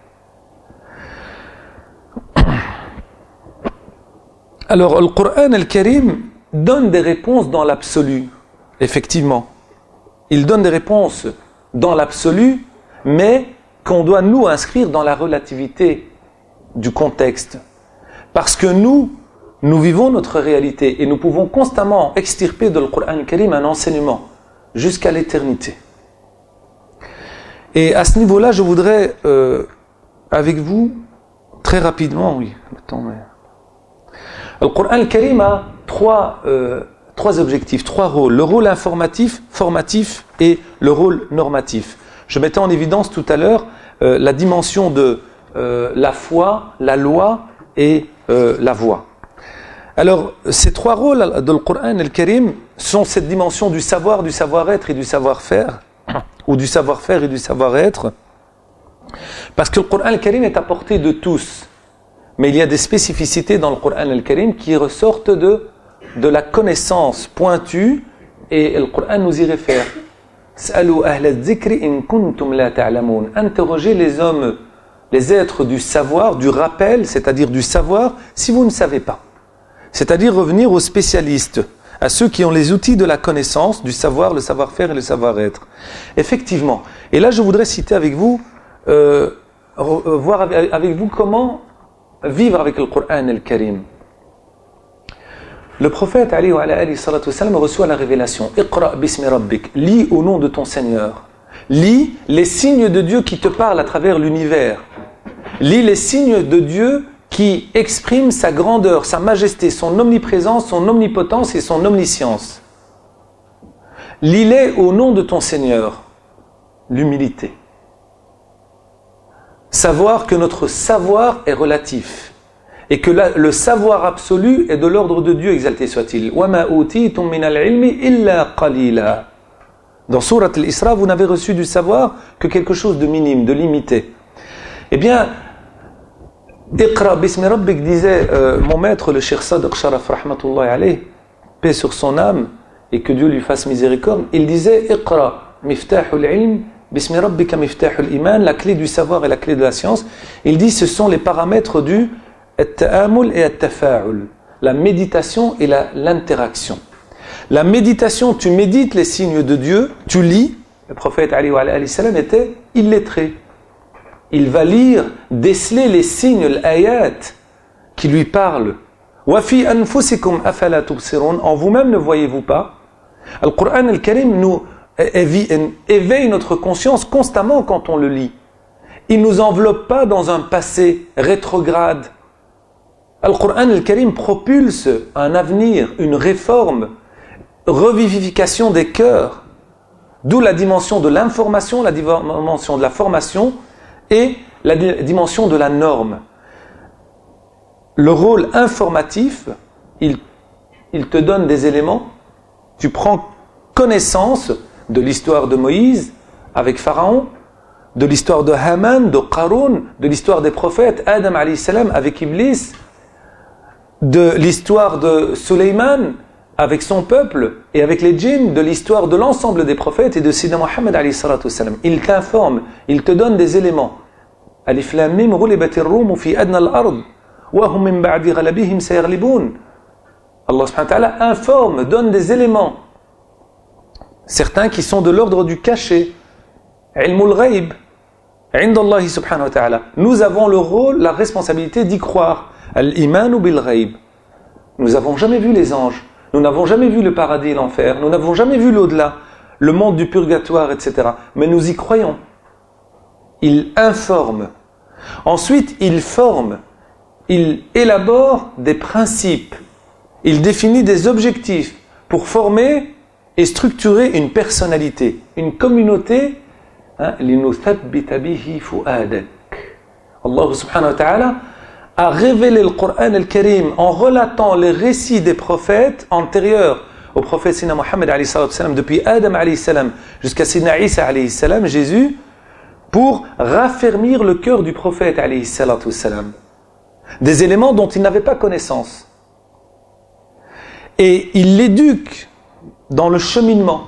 S1: Alors, le Coran al-Karim donne des réponses dans l'absolu. Effectivement. Il donne des réponses dans l'absolu, mais qu'on doit nous inscrire dans la relativité du contexte. Parce que nous vivons notre réalité et nous pouvons constamment extirper de le Coran al-Karim un enseignement jusqu'à l'éternité. Et à ce niveau-là, je voudrais, avec vous, très rapidement, le Coran al-Karim a trois objectifs, trois rôles. Le rôle informatif, formatif et le rôle normatif. Je mettais en évidence tout à l'heure la dimension de la foi, la loi et la voie. Alors, ces trois rôles de le Coran al-Karim sont cette dimension du savoir, du savoir-être et du savoir-faire, ou du savoir-faire et du savoir-être, parce que le Coran al-Karim est à portée de tous, mais il y a des spécificités dans le Coran al-Karim qui ressortent de la connaissance pointue, et le Coran nous y réfère. Sa'alu ahla dhikri in kuntum la ta'lamun. Interrogez les hommes, les êtres du savoir, du rappel, c'est-à-dire du savoir, si vous ne savez pas. C'est-à-dire revenir aux spécialistes, à ceux qui ont les outils de la connaissance, du savoir, le savoir-faire et le savoir-être. Effectivement. Et là, je voudrais citer avec vous, voir avec vous comment vivre avec le Coran al-Karim. Le prophète alayhi salatu wassalam reçoit la révélation. Iqra bismi rabbik. Lis au nom de ton Seigneur. Lis les signes de Dieu qui te parlent à travers l'univers. Lis les signes de Dieu qui expriment sa grandeur, sa majesté, son omniprésence, son omnipotence et son omniscience. Lis-les au nom de ton Seigneur. L'humilité. Savoir que notre savoir est relatif et que le savoir absolu est de l'ordre de Dieu, exalté soit-il. وَمَا أُوتِيتُم مِّنَ الْعِلْمِ إِلَّا قَلِيلًا. Dans Sourate Al-Isra, vous n'avez reçu du savoir que quelque chose de minime, de limité. Eh bien, Iqra bismi rabbik, disait mon maître, le Cheikh Sadiq Sharaf rahmatullahi alayh, paix sur son âme et que Dieu lui fasse miséricorde, il disait Iqra miftahul ilm bismi rabbika miftahul iman, la clé du savoir et la clé de la science. Il dit ce sont les paramètres du at-ta'amul et at-tafa'ul, la méditation et l'interaction. La méditation, tu médites les signes de Dieu, tu lis. Le prophète alayhi salam était illettré. Il va lire, déceler les signes, l'ayat, qui lui parlent. Wa fi anfusikum afala tubsirun, en vous-même ne voyez-vous pas? Le Coran al-Karim nous éveille notre conscience constamment quand on le lit. Il ne nous enveloppe pas dans un passé rétrograde. Al-Qur'an al-Karim propulse un avenir, une réforme, revivification des cœurs. D'où la dimension de l'information, la dimension de la formation et la dimension de la norme. Le rôle informatif, il te donne des éléments. Tu prends connaissance de l'histoire de Moïse avec Pharaon, de l'histoire de Haman, de Qarun, de l'histoire des prophètes, Adam alayhi salam avec Iblis, de l'histoire de Sulayman avec son peuple et avec les djinns, de l'histoire de l'ensemble des prophètes et de Sayyidina Muhammad alayhi salatu wassalam. Il t'informe, il te donne des éléments. Alif lam mim ghulibatir rum fi adna al-ard wa hum min ba'di ghalabihim sayaghlibun. Allah subhanahu wa ta'ala informe, donne des éléments. Certains qui sont de l'ordre du caché. Ilmul ghaib. Inda Allah subhanahu wa ta'ala. Nous avons le rôle, la responsabilité d'y croire. Al-imanu bil ghaib. Nous n'avons jamais vu les anges. Nous n'avons jamais vu le paradis et l'enfer. Nous n'avons jamais vu l'au-delà, le monde du purgatoire, etc. Mais nous y croyons. Il informe. Ensuite, il forme. Il élabore des principes. Il définit des objectifs pour former et structurer une personnalité, une communauté. لِنُثَبِّتَ بِهِ فُؤَادَكَ. Allah subhanahu wa ta'ala a révélé le Coran al-Karim en relatant les récits des prophètes antérieurs au prophète Sayyidina Muhammad alayhi salam, depuis Adam alayhi salam jusqu'à Sayyidina Isa alayhi salam, Jésus, pour raffermir le cœur du prophète alayhi salam. Des éléments dont il n'avait pas connaissance. Et il l'éduque dans le cheminement.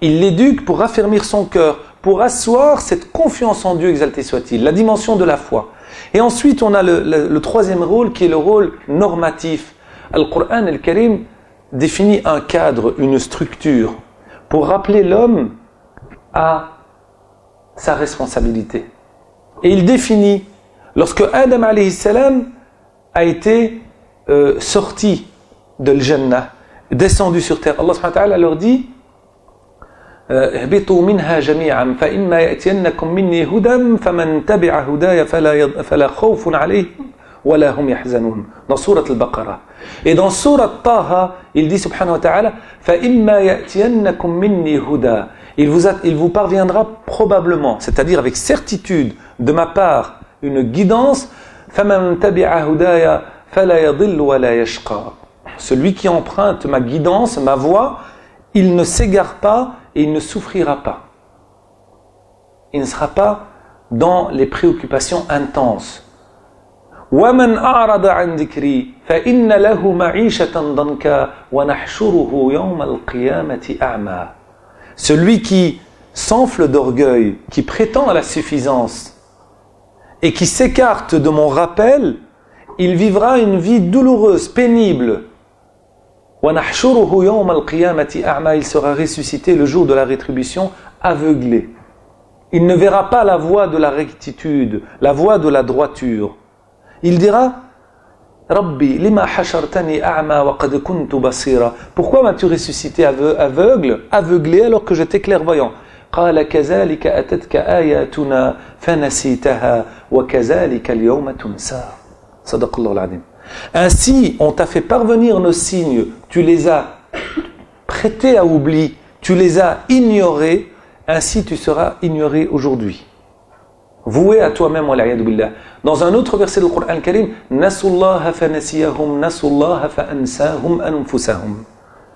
S1: Il l'éduque pour raffermir son cœur, pour asseoir cette confiance en Dieu, exalté soit-il, la dimension de la foi. Et ensuite, on a le troisième rôle qui est le rôle normatif. Al-Qur'an al-Karim définit un cadre, une structure, pour rappeler l'homme à sa responsabilité. Et il définit, lorsque Adam alayhi salam a été sorti de l'Jannah, descendu sur terre, Allah subhanahu wa ta'ala leur dit اهبطوا منها جميعا فإما يأتينكم مني هدى فمن تبع هداي فلا خوف عليهم ولا هم يحزنون dans sourate al-Baqarah. Et dans sourate Taha, il dit subhanahu wa ta'ala فإما يأتينكم مني هدى. Il vous parviendra probablement, c'est-à-dire avec certitude de ma part, une guidance. فمن تبع هداي فلا يضل ولا يشقى. Celui qui emprunte ma guidance, ma voie, il ne s'égare pas et il ne souffrira pas. Il ne sera pas dans les préoccupations intenses. وَمَنْ أَعْرَضَ عَنْ ذِكْرِي فَإِنَّ لَهُ مَعِيشَةً ضَنْكًا وَنَحْشُرُهُ يَوْمَ الْقِيَامَةِ أَعْمَى. Celui qui s'enfle d'orgueil, qui prétend à la suffisance et qui s'écarte de mon rappel, il vivra une vie douloureuse, pénible. وَنَحْشُرُهُ يَوْمَ الْقِيَامَةِ أَعْمَى. Il sera ressuscité le jour de la rétribution, aveuglé. Il ne verra pas la voie de la rectitude, la voie de la droiture. Il dira Rabbi, lima hashartani a'ma wa qad kuntu basira. Pourquoi m'as-tu ressuscité aveugle, aveuglé alors que j'étais clairvoyant? قال كذلك أتتك آياتنا فنسيتها وكذلك اليوم تنسى. صدق الله العظيم. Ainsi, on t'a fait parvenir nos signes, tu les as prêtés à oubli, tu les as ignorés, ainsi tu seras ignoré aujourd'hui. Voué à toi-même, wal'iyadu billah. Dans un autre verset du Coran al-Karim, Nasullaha fa nasiyahum, Nasullaha fa ansahum anfusahum.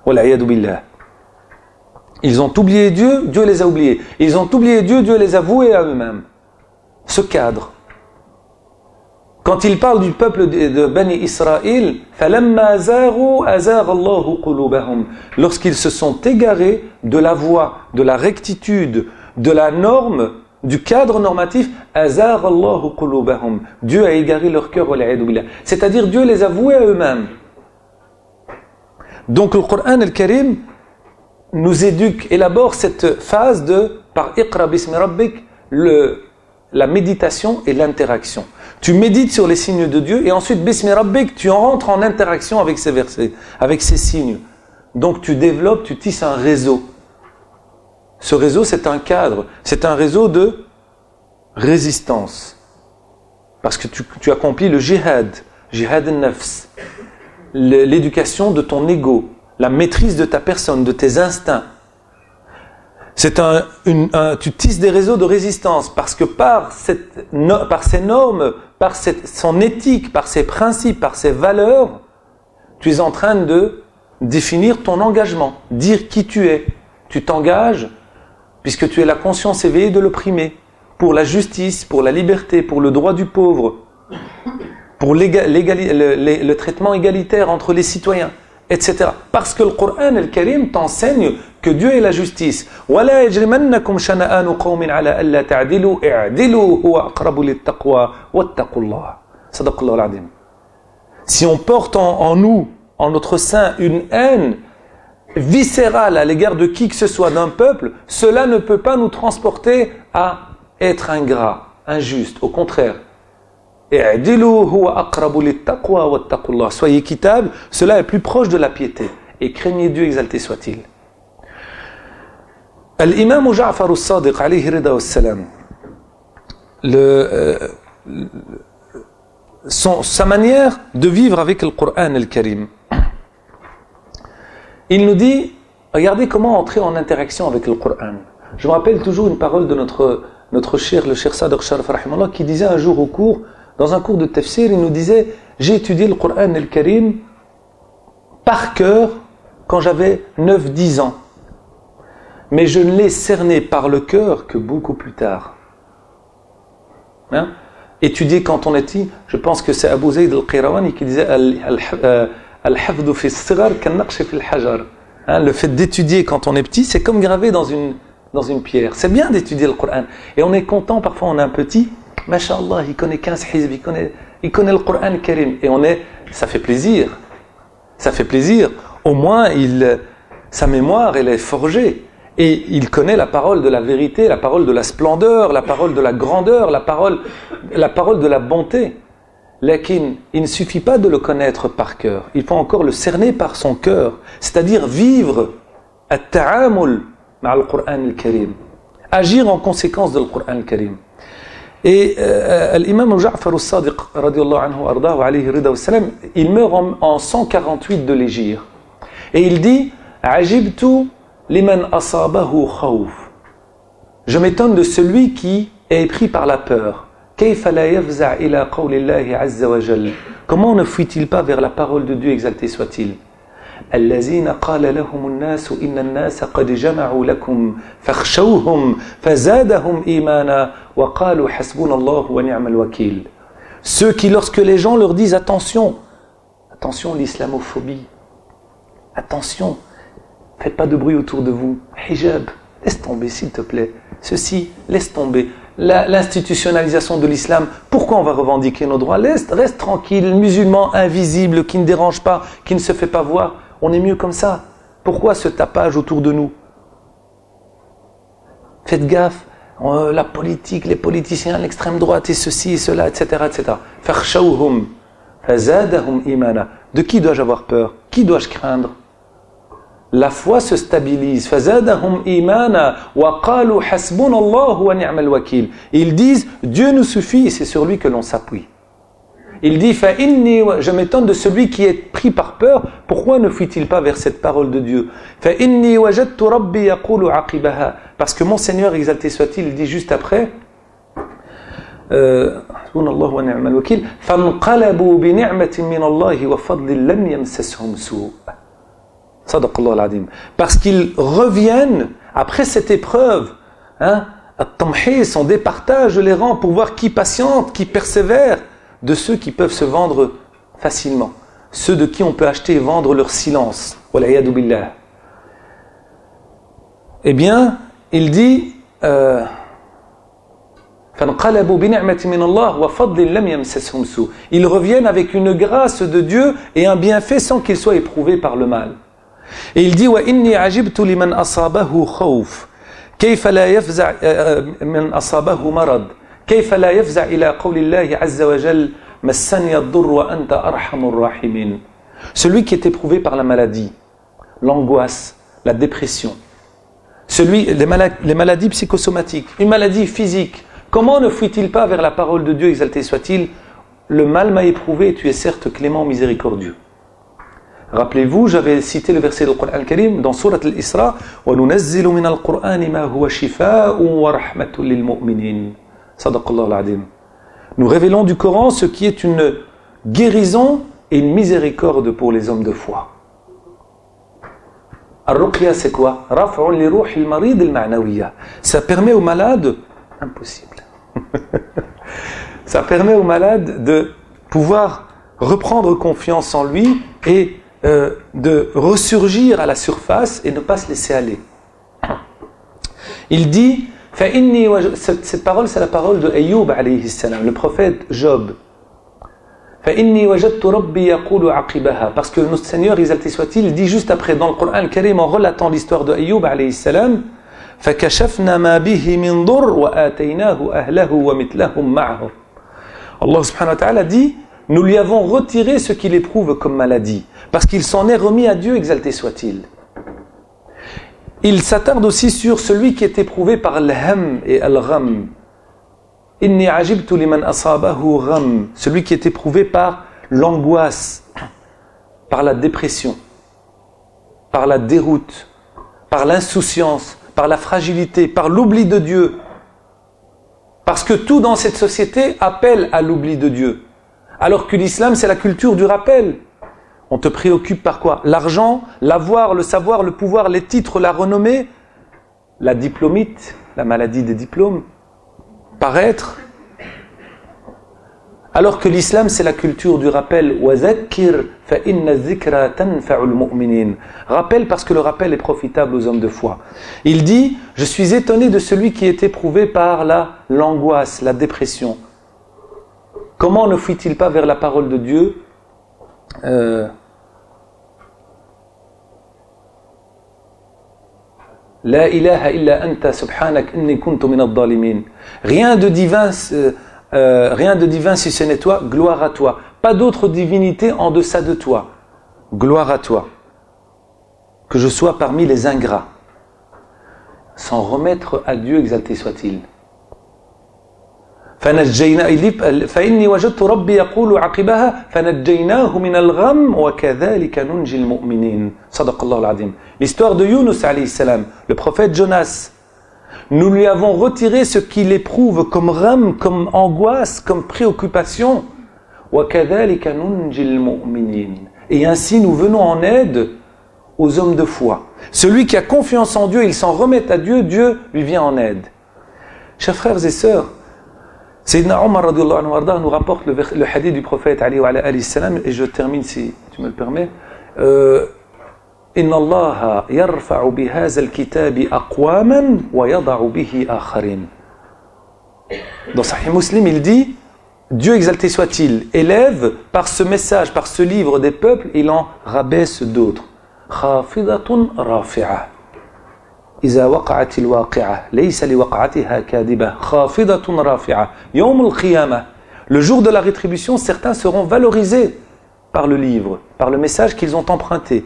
S1: Wal'iyadu billah. Ils ont oublié Dieu, Dieu les a oubliés. Ils ont oublié Dieu, Dieu les a voués à eux-mêmes. Ce cadre. Quand il parle du peuple de Bani Israël, فَلَمَّا زَاغُوا أَزَاغَ اللَّهُ قُلُوبَهُمْ. Lorsqu'ils se sont égarés de la voie, de la rectitude, de la norme, du cadre normatif, أَزَاغَ اللَّهُ قُلُوبَهُمْ. Dieu a égaré leur cœur, c'est-à-dire Dieu les a voués à eux-mêmes. Donc le Coran al-Karim nous éduque, élabore cette phase de, par Iqra bismi rabbik, la méditation et l'interaction. Tu médites sur les signes de Dieu et ensuite, Bismi Rabbik, tu rentres en interaction avec ces versets, avec ces signes. Donc tu développes, tu tisses un réseau. Ce réseau, c'est un cadre, c'est un réseau de résistance. Parce que tu accomplis le jihad al-nafs, l'éducation de ton ego, la maîtrise de ta personne, de tes instincts. Tu tisses des réseaux de résistance parce que par ses normes, par son éthique, par ses principes, par ses valeurs, tu es en train de définir ton engagement, dire qui tu es. Tu t'engages puisque tu es la conscience éveillée de l'opprimé, pour la justice, pour la liberté, pour le droit du pauvre, pour le traitement égalitaire entre les citoyens, etc. Parce que le Coran al-Karim t'enseigne que Dieu est la justice. وَلَا يَجْرِمَنَّكُمْ شَنَآنُ قَوْمٍ عَلَىٰ أَلَّا تَعْدِلُوا اعْدِلُوا هُوَ أَقْرَبُ لِلتَّقْوَى وَاتَّقُوا اللَّهَ. صدق الله العظيم. Si on porte en nous, en notre sein, une haine viscérale à l'égard de qui que ce soit d'un peuple, cela ne peut pas nous transporter à être ingrat, injuste. Au contraire, soyez équitable, cela est plus proche de la piété. Et craignez Dieu, exalté soit-il. L'imam Ja'far al-Sadiq, alayhi rida wassalam, sa manière de vivre avec le Coran al-Karim, il nous dit, regardez comment entrer en interaction avec le Coran. Je me rappelle toujours une parole de notre cheikh, le cheikh Sadiq Sharaf rahimahullah, qui disait un jour dans un cours de tafsir, il nous disait, j'ai étudié le Coran al-Karim par cœur quand j'avais 9-10 ans. Mais je ne l'ai cerné par le cœur que beaucoup plus tard. Hein? Étudier quand on est petit, je pense que c'est Abu Zayd al-Qirawani qui disait Al-hafdhu fi as-sighar kan-naqsh fi al-hajar. Le fait d'étudier quand on est petit, c'est comme graver dans une pierre. C'est bien d'étudier le Coran. Et on est content, parfois on est un petit, Masha'Allah, il connaît 15 hizb, il connaît le Coran Karim. Et ça fait plaisir. Ça fait plaisir. Au moins, sa mémoire, elle est forgée. Et il connaît la parole de la vérité, la parole de la splendeur, la parole de la grandeur, la parole de la bonté. Lakin, il ne suffit pas de le connaître par cœur. Il faut encore le cerner par son cœur. C'est-à-dire vivre at-ta'amul ma'a al-Qur'an al-Karim. Agir en conséquence de l'Qur'an al-Karim. Et l'imam Ja'far al-Sadiq, radiyallahu anhu, ardahu alayhi rida wassalam, il meurt en 148 de l'Hégire. Et il dit Ajibtu liman asabahu khawf. Je m'étonne de celui qui est pris par la peur. كيف لا يفزع إلى قول الله عز وجل. Comment ne fuit-il pas vers la parole de Dieu, exalté soit-il? الذين قال لهم الناس إن الناس قد جمعوا لكم فاخشوهم فزادهم إيمانا وقالوا حسبنا الله ونعم الوكيل. Ceux qui, lorsque les gens leur disent attention l'islamophobie, attention, faites pas de bruit autour de vous, hijab, laisse tomber s'il te plaît, ceci, laisse tomber. L'institutionnalisation de l'islam, pourquoi on va revendiquer nos droits? Reste tranquille, musulman invisible, qui ne dérange pas, qui ne se fait pas voir, on est mieux comme ça. Pourquoi ce tapage autour de nous? Faites gaffe, la politique, les politiciens, l'extrême droite et ceci et cela, etc. etc. Fakhshawhum, fazadahum imana. De qui dois-je avoir peur? Qui dois-je craindre? La foi se stabilise. فَزَادَهُمْ إِيمَانًا وَقَالُوا حَسْبُنَا اللَّهُ وَنِعْمَ الْوَكِيلُ. Ils disent Dieu nous suffit et c'est sur lui que l'on s'appuie. Il dit je m'étonne de celui qui est pris par peur. Pourquoi ne fuit-il pas vers cette parole de Dieu? فَإِنِّي وَجَدْتُ رَبِّي يَقُولُ عَقِبَهَا. Parce que mon Seigneur, exalté soit-il, il dit juste après حَسْبُنَا اللَّهُ وَنِعْمَ الْوَكِيلُ فَانْقَلَبُوا بِنِعْمَةٍ مِّنَ اللَّهِ وَفَضْلٍ لَمْ يَمْسَسْهُمْ سُوءٌ. Sadaqallah al-Adim. Parce qu'ils reviennent après cette épreuve. At-tamhis, on départage les rangs pour voir qui patiente, qui persévère, de ceux qui peuvent se vendre facilement. Ceux de qui on peut acheter et vendre leur silence. Wal'iyadu billah. Eh bien, il dit ils reviennent avec une grâce de Dieu et un bienfait sans qu'ils soient éprouvés par le mal. Et il dit وَإِنِّي عَجِبْتُ لِمَنْ أَصَابَهُ خَوْفٌ كيف لا يفزع من أصابه مرض كيف لا يفزع إلى قول الله عز وجل مسني الضر وأنت أرحم الراحمين. Celui qui est éprouvé par la maladie, l'angoisse, la dépression, les maladies psychosomatiques, une maladie physique, Comment ne fuit-il pas vers la parole de Dieu, exalté soit-il? Le mal m'a éprouvé et tu es certes clément, miséricordieux. Rappelez-vous, j'avais cité le verset du Coran al-Karim dans Surat al-Isra, وَنُنَزِّلُ مِنَ الْقُرْآنِ مَا هُوَ شِفَاءٌ وَرَحْمَةٌ لِلْمُؤْمِنِينَ. Sadaqallahu al-Adim. Nous révélons du Coran ce qui est une guérison et une miséricorde pour les hommes de foi. Ar-Ruqya, c'est quoi? Raf'un li ruh al-marid al-ma'nawiyya. Ça permet aux malades, impossible. Ça permet aux malades de pouvoir reprendre confiance en lui et de ressurgir à la surface et ne pas se laisser aller. Il dit, cette parole, c'est la parole de Ayyub alayhi salam, le prophète Job. Parce que notre Seigneur, exalté soit-il, dit juste après dans le Coran al-Karim, en relatant l'histoire de Ayyub alayhi salam, فَكَشَفْنَا مَا بِهِ مِنْ ضُرٍّ وَآتَيْنَاهُ أَهْلَهُ وَمِثْلَهُمْ مَعَهُ. Allah subhanahu wa ta'ala dit, nous lui avons retiré ce qu'il éprouve comme maladie, parce qu'il s'en est remis à Dieu, exalté soit-il. Il s'attarde aussi sur celui qui est éprouvé par l'ham et al-gham. Inni ajibtu liman asabahu gham, celui qui est éprouvé par l'angoisse, par la dépression, par la déroute, par l'insouciance, par la fragilité, par l'oubli de Dieu. Parce que tout dans cette société appelle à l'oubli de Dieu. Alors que l'islam, c'est la culture du rappel. On te préoccupe par quoi? L'argent, l'avoir, le savoir, le pouvoir, les titres, la renommée, la diplomite, la maladie des diplômes, paraître. Alors que l'islam, c'est la culture du rappel. وَذَكِّرْ فَإِنَّ الذِّكْرَى تَنْفَعُ الْمُؤْمِنِينَ. Rappel parce que le rappel est profitable aux hommes de foi. Il dit, je suis étonné de celui qui est éprouvé par l'angoisse, la dépression. Comment ne fuit-il pas vers la parole de Dieu? La ilaha illa anta subhanak inni kuntu min ad-dhalimin. Rien de divin si ce n'est toi, gloire à toi. Pas d'autre divinité en deçà de toi. Gloire à toi. Que je sois parmi les ingrats. S'en remettre à Dieu, exalté soit-il. فإني وجدت ربي يقول عقبها فنجيناه من الغم وكذلك ننجي المؤمنين. صدق الله العظيم. L'histoire de Yunus alayhi salam, le prophète Jonas. Nous lui avons retiré ce qu'il éprouve comme gham, comme angoisse, comme préoccupation. وكذلك ننجي المؤمنين. Et ainsi nous venons en aide aux hommes de foi. Celui qui a confiance en Dieu, il s'en remet à Dieu, Dieu lui vient en aide. Chers frères et sœurs, Sayyidina Omar radiyallahu anhu warda nous rapporte le hadith du prophète Ali wa alayhi salam, et je termine si tu me le permets. Inna Allah yarfa'u bihadha al-kitabi aqwaman wa yada'u bihi akharin. Dans Sahih Muslim, il dit, Dieu exalté soit-il, élève par ce message, par ce livre des peuples, il en rabaisse d'autres. Khafidatun rafi'ah. إذا وقعت الواقعة ليس لوقعتها كاذبة خافضة رافعة يوم القيامة. Le jour de la rétribution, certains seront valorisés par le livre, par le message qu'ils ont emprunté,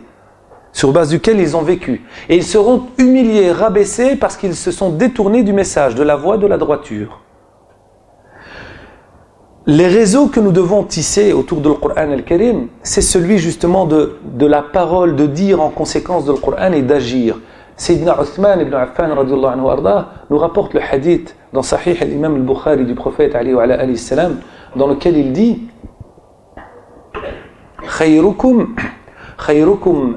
S1: sur base duquel ils ont vécu. Et ils seront humiliés, rabaissés parce qu'ils se sont détournés du message, de la voie de la droiture. Les réseaux que nous devons tisser autour du Coran al-Karim, c'est celui justement de la parole, de dire en conséquence du Coran et d'agir. Sayyidina Uthman ibn Affan radiyallahu anhu arda nous rapporte le hadith dans Sahih al-Imam al-Bukhari du prophète Ali wa alayhi salam, dans lequel il dit khayrukum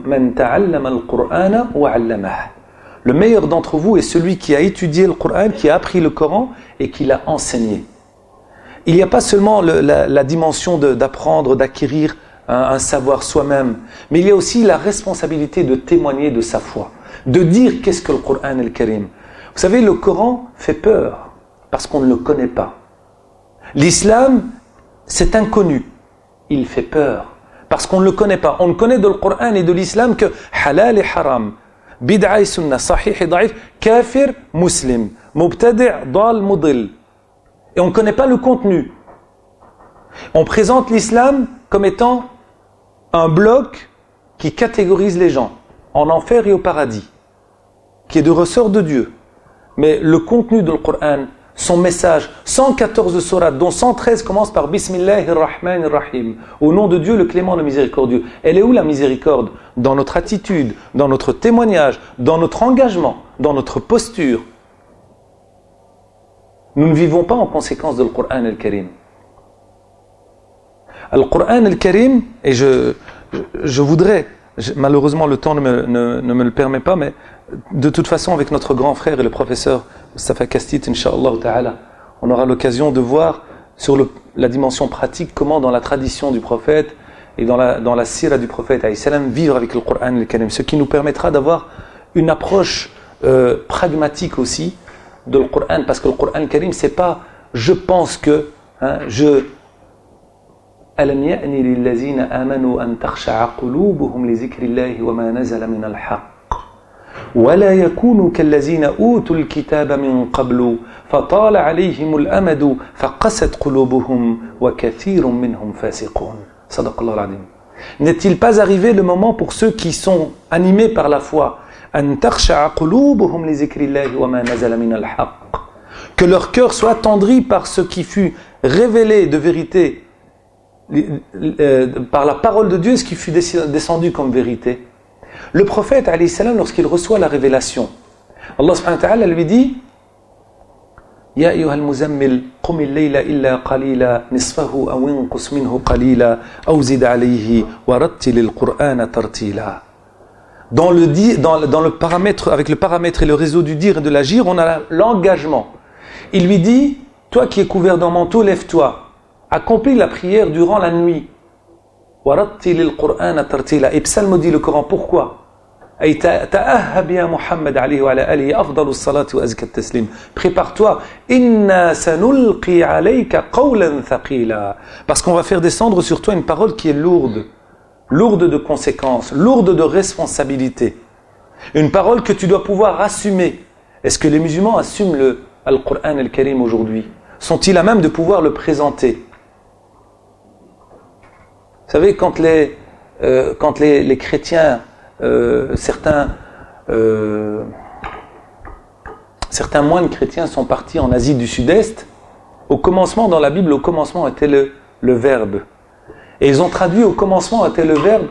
S1: man ta'allama al-Qur'ana wa 'allamahu. Le meilleur d'entre vous est celui qui a étudié le Coran, qui a appris le Coran et qui l'a enseigné. Il n'y a pas seulement la dimension d'apprendre, d'acquérir un savoir soi-même, mais il y a aussi la responsabilité de témoigner de sa foi. De dire qu'est-ce que le Coran al-Karim. Vous savez, le Coran fait peur parce qu'on ne le connaît pas. L'islam, c'est inconnu. Il fait peur parce qu'on ne le connaît pas. On ne connaît de le Coran et de l'islam que halal et haram, bid'a et sunnah, sahih et da'if, kafir, muslim, mubtadi', dal, mudil. Et on ne connaît pas le contenu. On présente l'islam comme étant un bloc qui catégorise les gens en enfer et au paradis, qui est de ressort de Dieu. Mais le contenu du Coran, son message, 114 sourates, dont 113 commencent par Bismillahir-Rahmanir-Rahim, au nom de Dieu, le clément, le miséricordieux. Elle est où la miséricorde? Dans notre attitude, dans notre témoignage, dans notre engagement, dans notre posture. Nous ne vivons pas en conséquence de Coran al-Karim. Le Coran al-Karim, et je voudrais, malheureusement le temps ne me le permet pas, mais de toute façon avec notre grand frère et le professeur Mustafa Kastit, Inch'Allah Ta'ala, on aura l'occasion de voir sur la dimension pratique comment dans la tradition du prophète et dans la sira du prophète vivre avec le Coran al-Karim, ce qui nous permettra d'avoir une approche pragmatique aussi de le Coran, parce que le Coran al-Karim c'est pas je pense que ألم يأن للذين آمنوا أن تخشع قلوبهم لذكر الله وما نزل من الحق ولا يكونوا كالذين أوتوا الكتاب من قبل فطال عليهم الأمد فقست قلوبهم وكثير منهم فاسقون صدق الله العظيم. N'est-il pas arrivé le moment pour ceux qui sont animés par la foi أن تخشع قلوبهم لذكر الله وما نزل من الحق, que leur cœur soit attendri par ce qui fut révélé de vérité par la parole de Dieu, ce qui fut descendu comme vérité. Le prophète, alayhi salam, lorsqu'il reçoit la révélation, Allah subhanahu wa ta'ala lui dit Ya ayyuhal muzammil, qum al-layla illa qalila, nisfahu aw inqus minhu qalila, aw zid alayhi, wa rattil al-Qur'ana tartila. Dans le paramètre, avec le paramètre et le réseau du dire et de l'agir, on a l'engagement. Il lui dit, toi qui es couvert d'un manteau, lève-toi. Accomplis la prière durant la nuit. Et psalmodie le Coran. Pourquoi? Prépare-toi. Parce qu'on va faire descendre sur toi une parole qui est lourde. Lourde de conséquences, lourde de responsabilités. Une parole que tu dois pouvoir assumer. Est-ce que les musulmans assument le Coran al-Karim aujourd'hui? Sont-ils à même de pouvoir le présenter? Vous savez, quand les chrétiens, certains moines chrétiens sont partis en Asie du Sud-Est, au commencement dans la Bible, au commencement était le verbe. Et ils ont traduit au commencement était le verbe,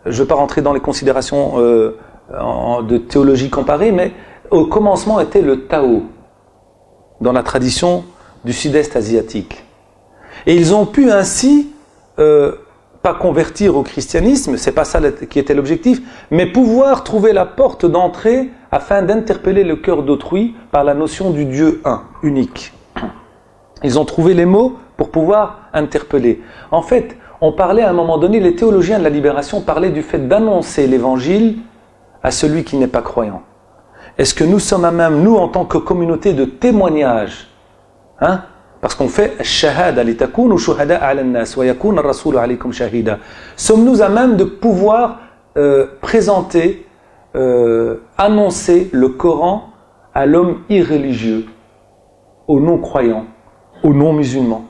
S1: je ne vais pas rentrer dans les considérations de théologie comparée, mais au commencement était le Tao, dans la tradition du Sud-Est asiatique. Et ils ont pu ainsi pas convertir au christianisme, c'est pas ça qui était l'objectif, mais pouvoir trouver la porte d'entrée afin d'interpeller le cœur d'autrui par la notion du Dieu un, unique. Ils ont trouvé les mots pour pouvoir interpeller. En fait, on parlait à un moment donné, les théologiens de la libération parlaient du fait d'annoncer l'évangile à celui qui n'est pas croyant. Est-ce que nous sommes à même, nous en tant que communauté de témoignage, parce qu'on fait shahada litakunu shuhada ala an-nas wa yakuna ar-rasulu alaykum shahida. Sommes-nous à même de pouvoir présenter, annoncer le Coran à l'homme irréligieux, aux non-croyants, aux non-musulmans?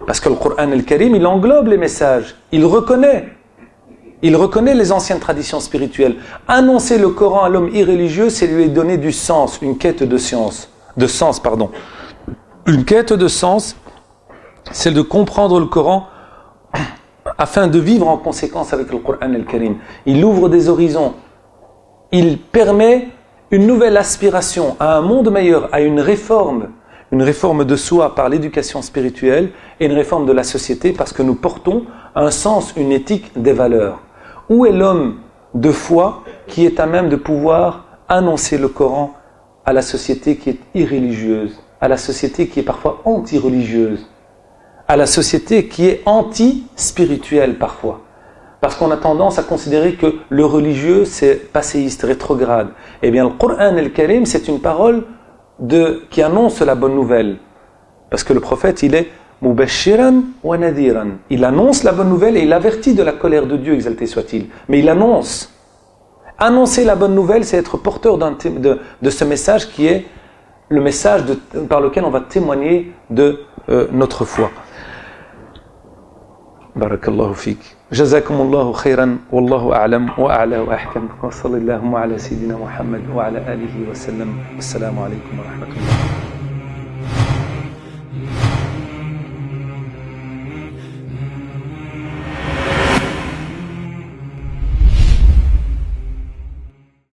S1: Parce que le Coran al-Karim, il englobe les messages, il reconnaît les anciennes traditions spirituelles. Annoncer le Coran à l'homme irréligieux, c'est lui donner du sens, une quête de sens. Une quête de sens, c'est de comprendre le Coran afin de vivre en conséquence avec le Coran al-Karim. Il ouvre des horizons. Il permet une nouvelle aspiration à un monde meilleur, à une réforme de soi par l'éducation spirituelle et une réforme de la société parce que nous portons un sens, une éthique des valeurs. Où est l'homme de foi qui est à même de pouvoir annoncer le Coran à la société qui est irréligieuse, à la société qui est parfois anti-religieuse, à la société qui est anti-spirituelle parfois? Parce qu'on a tendance à considérer que le religieux c'est passéiste, rétrograde. Eh bien le Coran al-Karim c'est une parole qui annonce la bonne nouvelle. Parce que le prophète il est mubashiran wa nadiran. Il annonce la bonne nouvelle et il avertit de la colère de Dieu, exalté soit-il. Mais il annonce. Annoncer la bonne nouvelle, c'est être porteur de ce message qui est le message par lequel on va témoigner de notre foi. Barakallahu fik. Jazakumullahu khairan, wallahu a'lam wa a'la wa ahkam. Wa sallallahu ala sayyidina Muhammad wa ala alihi wa sallam. Assalamu alaikum wa rahmatullah.